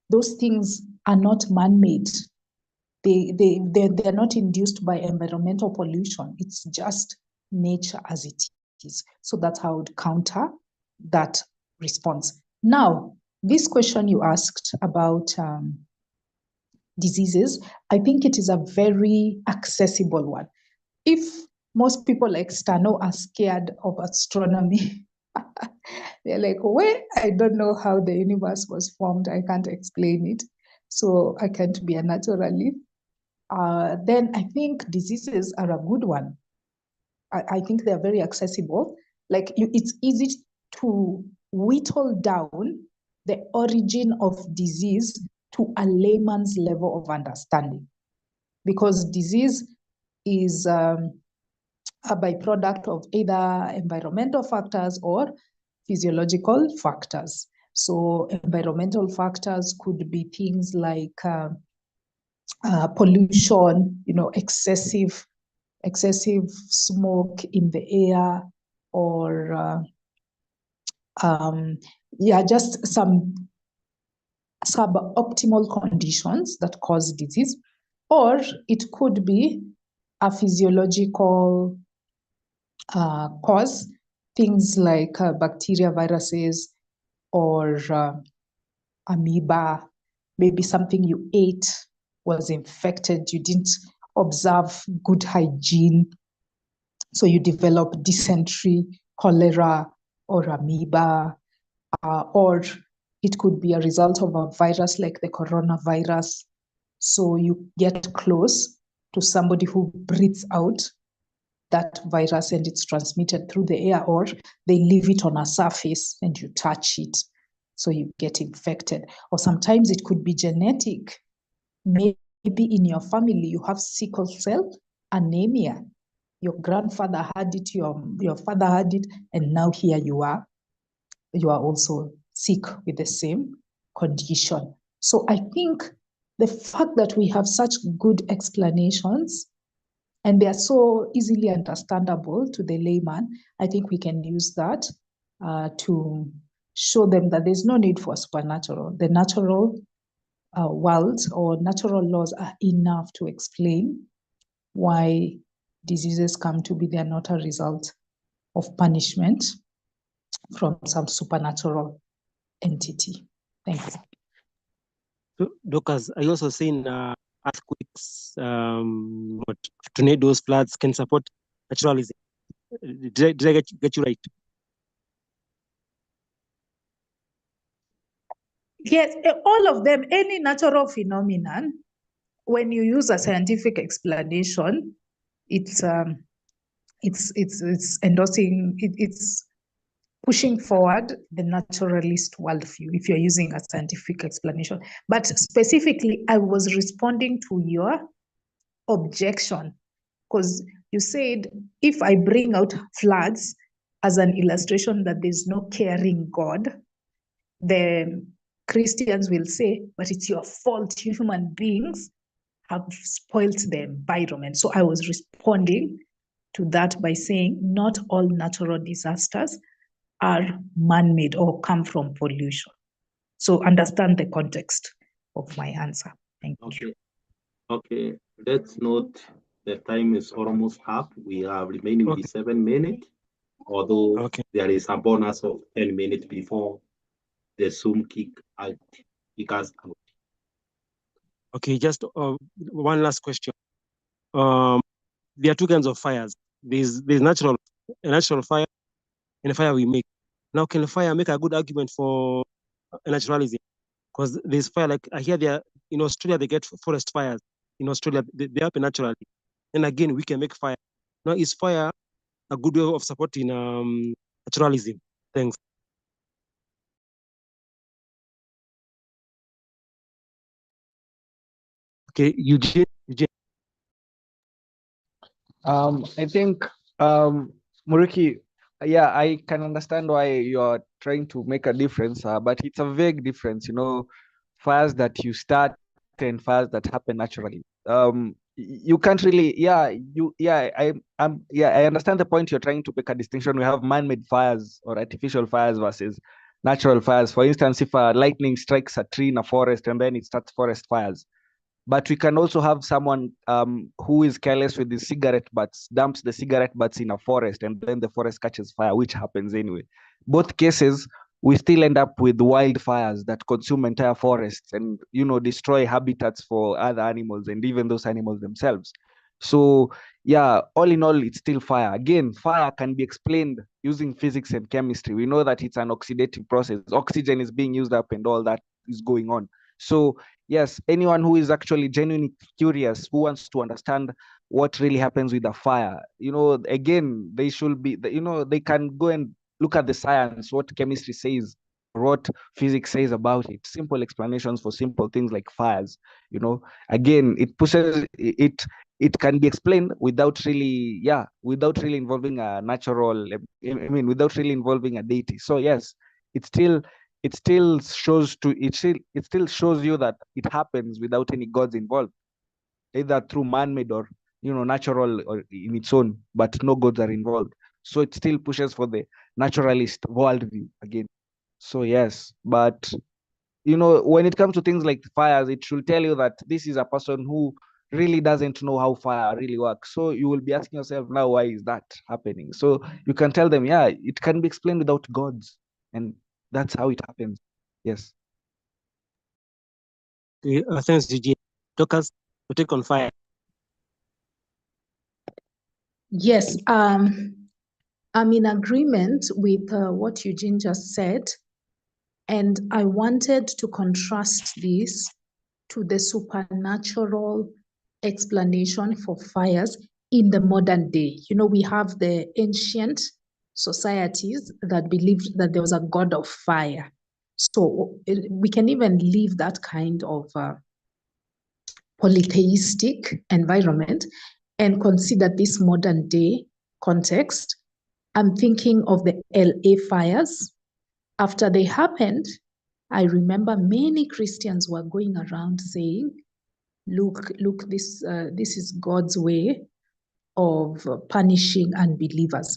S3: Those things are not man-made. They're not induced by environmental pollution. It's just nature as it is. So that's how I would counter that response. Now, this question you asked about diseases, I think it is a very accessible one. If most people like Stano are scared of astronomy, they're like, well, I don't know how the universe was formed. I can't explain it. So I can't be a naturalist. Then I think diseases are a good one. I think they're very accessible. Like it's easy to whittle down the origin of disease to a layman's level of understanding, because disease is a byproduct of either environmental factors or physiological factors. So environmental factors could be things like pollution, excessive smoke in the air, or just some suboptimal conditions that cause disease. Or it could be a physiological cause, things like bacteria, viruses, or amoeba. Maybe something you ate was infected, you didn't observe good hygiene, so you develop dysentery, cholera, or amoeba. Or it could be a result of a virus like the coronavirus. So you get close to somebody who breathes out that virus and it's transmitted through the air, or they leave it on a surface and you touch it, so you get infected. Or sometimes it could be genetic. Maybe in your family you have sickle cell anemia. Your grandfather had it, your father had it, and now here you are also sick with the same condition. So I think the fact that we have such good explanations and they are so easily understandable to the layman, I think we can use that to show them that there's no need for supernatural. The natural world or natural laws are enough to explain why diseases come to be, they are not a result of punishment from some supernatural entity. Thank you.
S2: So, Doctors, I also seen earthquakes, tornadoes, floods can support naturalism. Did I get you right?
S3: Yes, all of them, any natural phenomenon, when you use a scientific explanation, it's endorsing, it's pushing forward the naturalist worldview if you're using a scientific explanation. But specifically, I was responding to your objection, because you said if I bring out floods as an illustration that there's no caring God, the Christians will say, but it's your fault, human beings have spoiled the environment. So I was responding to that by saying not all natural disasters are man-made or come from pollution. So understand the context of my answer. Thank you.
S1: Okay, let's note the time is almost up. We are remaining with 7 minutes, although there is a bonus of 10 minutes before the Zoom kick us out.
S2: Okay, just one last question. There are two kinds of fires. There's a natural fire and a fire we make. Now, can fire make a good argument for naturalism? Because there's fire, like I hear there in Australia, they get forest fires. In Australia, they happen naturally. And again, we can make fire. Now, is fire a good way of supporting naturalism? Thanks. Okay, Eugene.
S6: I think, Muriki, yeah, I can understand why you're trying to make a difference, but it's a vague difference, fires that you start and fires that happen naturally. You can't really, I understand the point you're trying to make a distinction. We have man-made fires or artificial fires versus natural fires. For instance, if a lightning strikes a tree in a forest and then it starts forest fires. But we can also have someone who is careless with his cigarette butts, dumps the cigarette butts in a forest, and then the forest catches fire, which happens anyway. Both cases, we still end up with wildfires that consume entire forests and, destroy habitats for other animals and even those animals themselves. So, yeah, all in all, it's still fire. Again, fire can be explained using physics and chemistry. We know that it's an oxidative process. Oxygen is being used up and all that is going on. So, yes, anyone who is actually genuinely curious, who wants to understand what really happens with a fire, again, they should be, they can go and look at the science, what chemistry says, or what physics says about it. Simple explanations for simple things like fires. Again, it pushes it. It can be explained without really involving a natural. Without really involving a deity. So yes, it still shows you that it happens without any gods involved, either through man-made or natural or in its own, but no gods are involved. So it still pushes for the naturalist worldview again. So yes, but when it comes to things like fires, it should tell you that this is a person who really doesn't know how fire really works. So you will be asking yourself now, why is that happening? So you can tell them, yeah, it can be explained without gods, and that's how it happens. Yes.
S2: Thanks, Eugene. Doctors, to take on fire.
S3: Yes, I'm in agreement with what Eugene just said. And I wanted to contrast this to the supernatural explanation for fires in the modern day. We have the ancient societies that believed that there was a god of fire. So we can even leave that kind of polytheistic environment and consider this modern day context. I'm thinking of the LA fires. After they happened, I remember many Christians were going around saying, look, this is God's way of punishing unbelievers.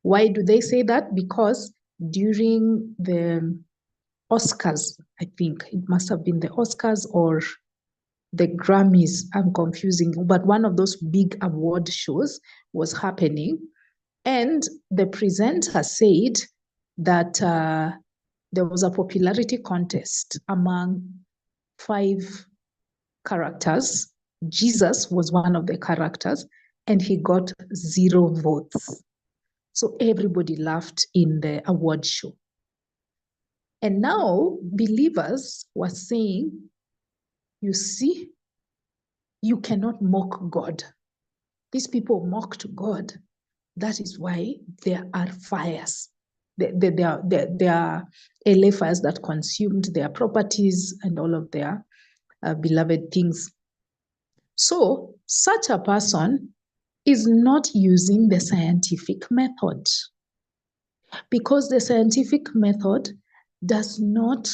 S3: Why do they say that? Because during the Oscars, I think it must have been the Oscars or the Grammys. I'm confusing, but one of those big award shows was happening. And the presenter said that there was a popularity contest among 5 characters. Jesus was one of the characters, and he got 0 votes. So everybody laughed in the award show. And now believers were saying, you see, you cannot mock God. These people mocked God. That is why there are fires. There are LA fires that consumed their properties and all of their beloved things. So such a person is not using the scientific method, because the scientific method does not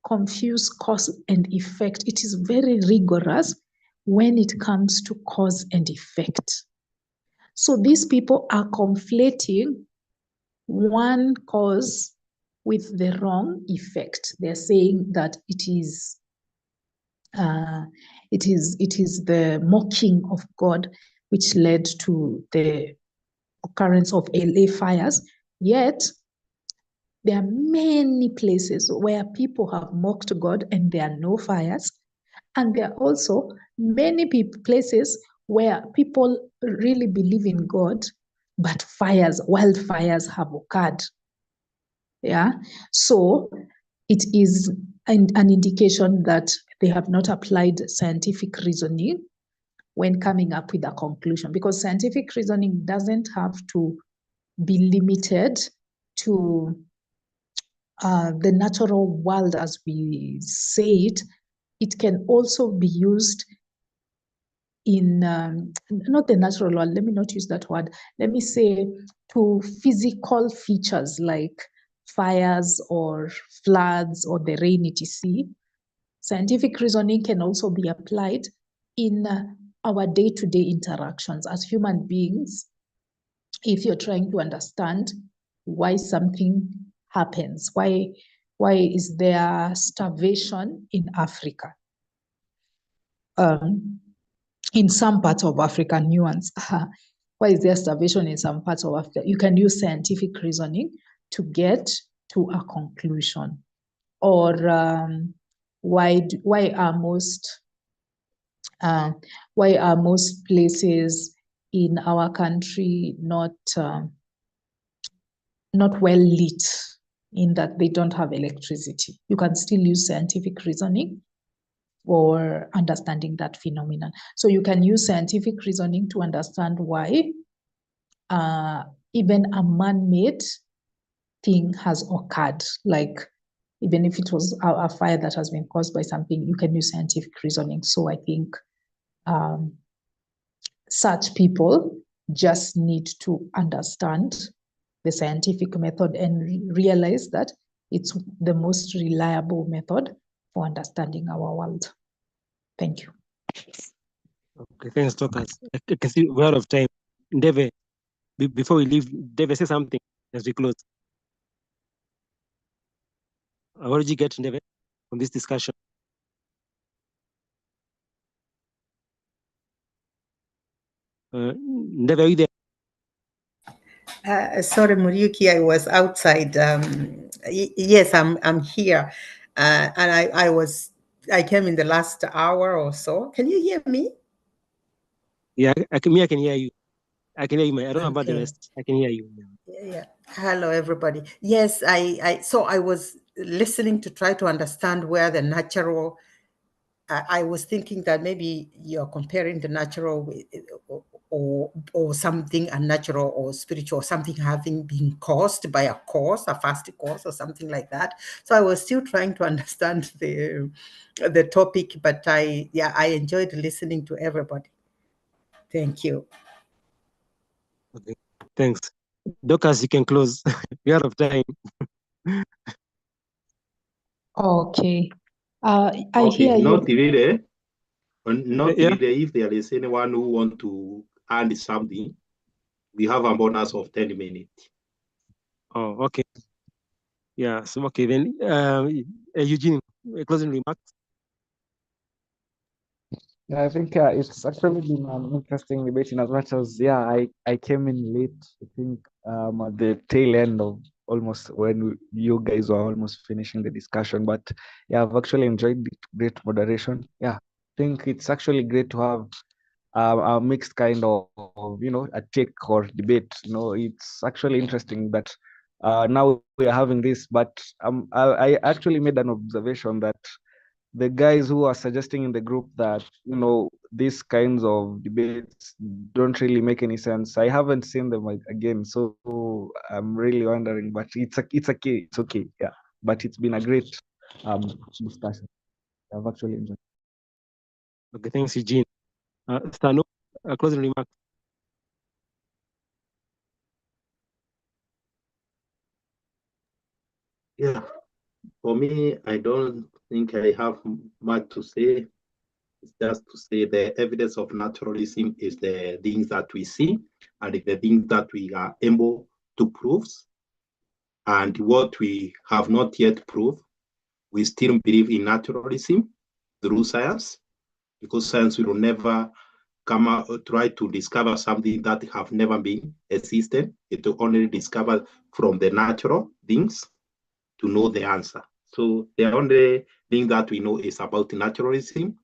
S3: confuse cause and effect. It is very rigorous when it comes to cause and effect. So these people are conflating one cause with the wrong effect. They're saying that it is the mocking of God which led to the occurrence of LA fires. Yet there are many places where people have mocked God and there are no fires. And there are also many places where people really believe in God, but wildfires have occurred. Yeah. So it is an indication that they have not applied scientific reasoning when coming up with a conclusion, because scientific reasoning doesn't have to be limited to the natural world as we say it. It can also be used in, not the natural world, let me not use that word, let me say to physical features like fires or floods or the rain etc. Scientific reasoning can also be applied in our day-to-day interactions as human beings. If you're trying to understand why something happens, why is there starvation in Africa? In some parts of Africa, nuance. Why is there starvation in some parts of Africa? You can use scientific reasoning to get to a conclusion. Or why are most places in our country not well lit, in that they don't have electricity? You can still use scientific reasoning for understanding that phenomenon. So you can use scientific reasoning to understand why even a man-made thing has occurred. Like even if it was a fire that has been caused by something, you can use scientific reasoning. So I think such people just need to understand the scientific method and realize that it's the most reliable method for understanding our world. Thank you.
S2: Okay, thanks, Dorcas. I can see we're out of time. Deve, before we leave, Deve, say something as we close. What did you get, Deve, from this discussion? Deve, are you there?
S7: Sorry, Muriuki, I was outside. Yes, I'm here, and I came in the last hour or so. Can you hear me?
S2: Yeah, I can hear you. I can hear you. I don't know about the rest. I can hear you.
S7: Yeah. Hello, everybody. Yes, so I was listening to try to understand where the natural. I was thinking that maybe you're comparing the natural with, or something unnatural or spiritual, or something having been caused by a cause, a fast cause or something like that. So I was still trying to understand the topic, but I enjoyed listening to everybody. Thank you.
S2: Okay, thanks. Dorcas, you can close. We're out of time.
S3: Okay. I hear you.
S1: Not really. Not
S2: Yeah.
S1: really. If there is anyone who want to add something, we have a bonus of 10 minutes.
S2: Oh, okay. Yeah. So okay then. Eugene, closing remarks.
S6: Yeah, I think it's actually been an interesting debate in as much as I came in late. I think at the tail end of almost when you guys were almost finishing the discussion. But yeah, I've actually enjoyed the great moderation. Yeah, I think it's actually great to have a mixed kind of a take or debate. It's actually interesting that now we are having this. But I actually made an observation that the guys who are suggesting in the group that these kinds of debates don't really make any sense. I haven't seen them again, so I'm really wondering. But it's okay, yeah. But it's been a great discussion. I've actually enjoyed.
S2: Okay, thanks, Eugene. Stano, closing remarks.
S1: Yeah, for me, I don't think I have much to say. It's just to say the evidence of naturalism is the things that we see and the things that we are able to prove. And what we have not yet proved, we still believe in naturalism through science, because science will never come out try to discover something that have never been existed. It will only discover from the natural things to know the answer. So the only thing that we know is about naturalism.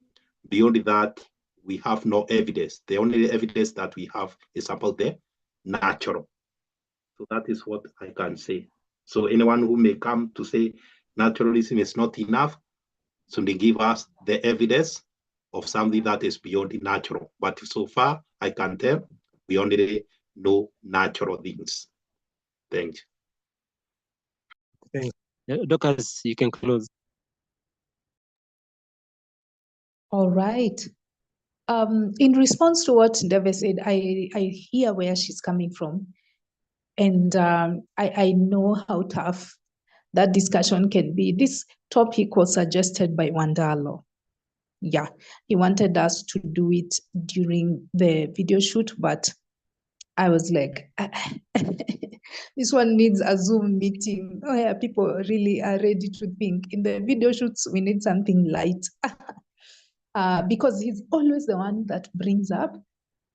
S1: Beyond that, we have no evidence. The only evidence that we have is about the natural. So that is what I can say. So anyone who may come to say naturalism is not enough, so they give us the evidence of something that is beyond the natural. But so far, I can tell we only know natural things. Thank you.
S2: Thanks. Doctors, you can close.
S3: All right. In response to what Ndeve said, I hear where she's coming from. And I know how tough that discussion can be. This topic was suggested by Wandalo. Yeah, he wanted us to do it during the video shoot, but I was like, this one needs a Zoom meeting where people really are ready to think. In the video shoots, we need something light. Because he's always the one that brings up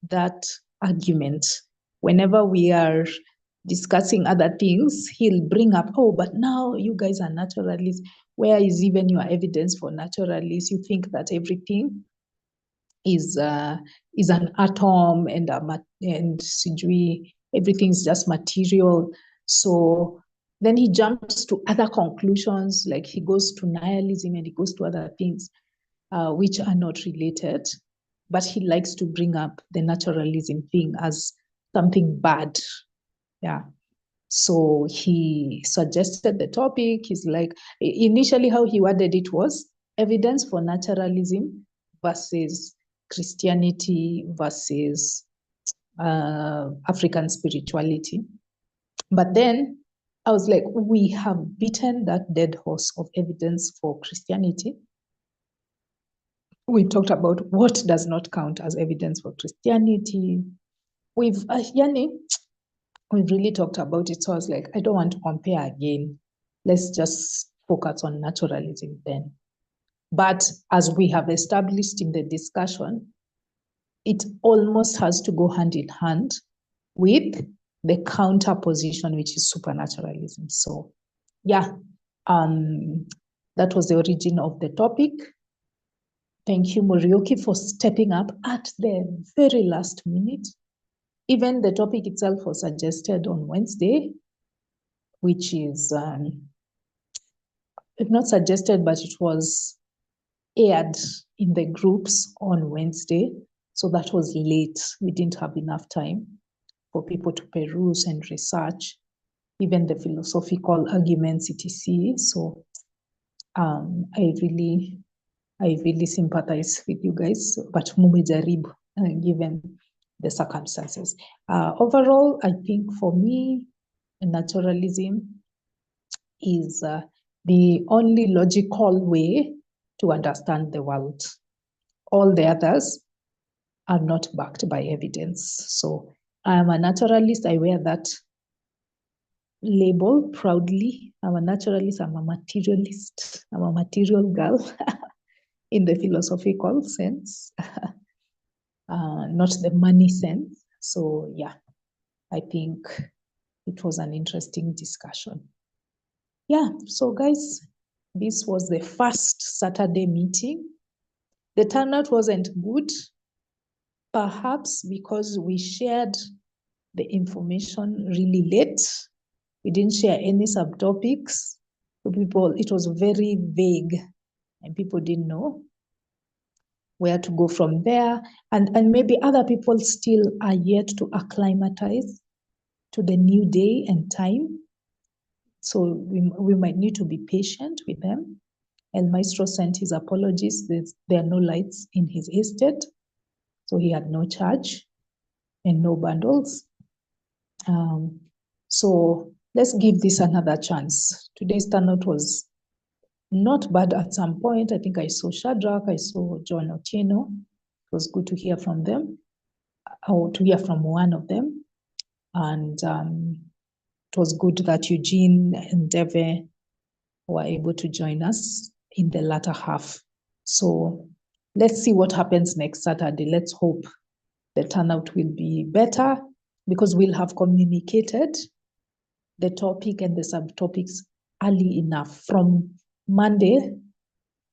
S3: that argument. Whenever we are discussing other things, he'll bring up, oh, but now you guys are naturalists. Where is even your evidence for naturalists? You think that everything is an atom and everything's just material. So then he jumps to other conclusions, like he goes to nihilism and he goes to other things which are not related, but he likes to bring up the naturalism thing as something bad. Yeah. So he suggested the topic. He's like, initially how he worded it was evidence for naturalism versus Christianity versus African spirituality. But then I was like, we have beaten that dead horse of evidence for Christianity. We talked about what does not count as evidence for Christianity. We've really talked about it. So I was like, I don't want to compare again. Let's just focus on naturalism then. But as we have established in the discussion, it almost has to go hand in hand with the counter position, which is supernaturalism. So yeah, that was the origin of the topic. Thank you, Morioki, for stepping up at the very last minute. Even the topic itself was suggested on Wednesday, which is not suggested, but it was aired in the groups on Wednesday. So that was late. We didn't have enough time for people to peruse and research, even the philosophical arguments, etc. So I really sympathize with you guys, but mumejaribu given the circumstances. Overall, I think for me, naturalism is the only logical way to understand the world. All the others are not backed by evidence. So I'm a naturalist. I wear that label proudly. I'm a naturalist. I'm a materialist. I'm a material girl. in the philosophical sense, not the money sense. So yeah, I think it was an interesting discussion. Yeah, so guys, this was the first Saturday meeting. The turnout wasn't good, perhaps because we shared the information really late. We didn't share any subtopics. So people, it was very vague and people didn't know where to go from there. And maybe other people still are yet to acclimatize to the new day and time. So we might need to be patient with them. El Maestro sent his apologies. There are no lights in his estate. So he had no charge and no bundles. So let's give this another chance. Today's turnout was not bad at some point. I think I saw Shadrach, I saw John Otieno. It was good to hear from them, or to hear from one of them. And it was good that Eugene and Deve were able to join us in the latter half. So let's see what happens next Saturday. Let's hope the turnout will be better because we'll have communicated the topic and the subtopics early enough. From Monday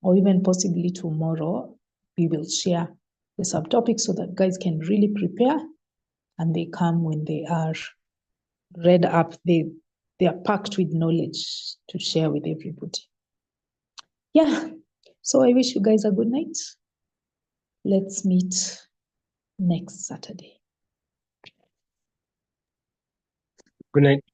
S3: or even possibly tomorrow, we will share the subtopics so that guys can really prepare and they come when they are read up. They are packed with knowledge to share with everybody. Yeah, so I wish you guys a good night. Let's meet next Saturday.
S2: Good night.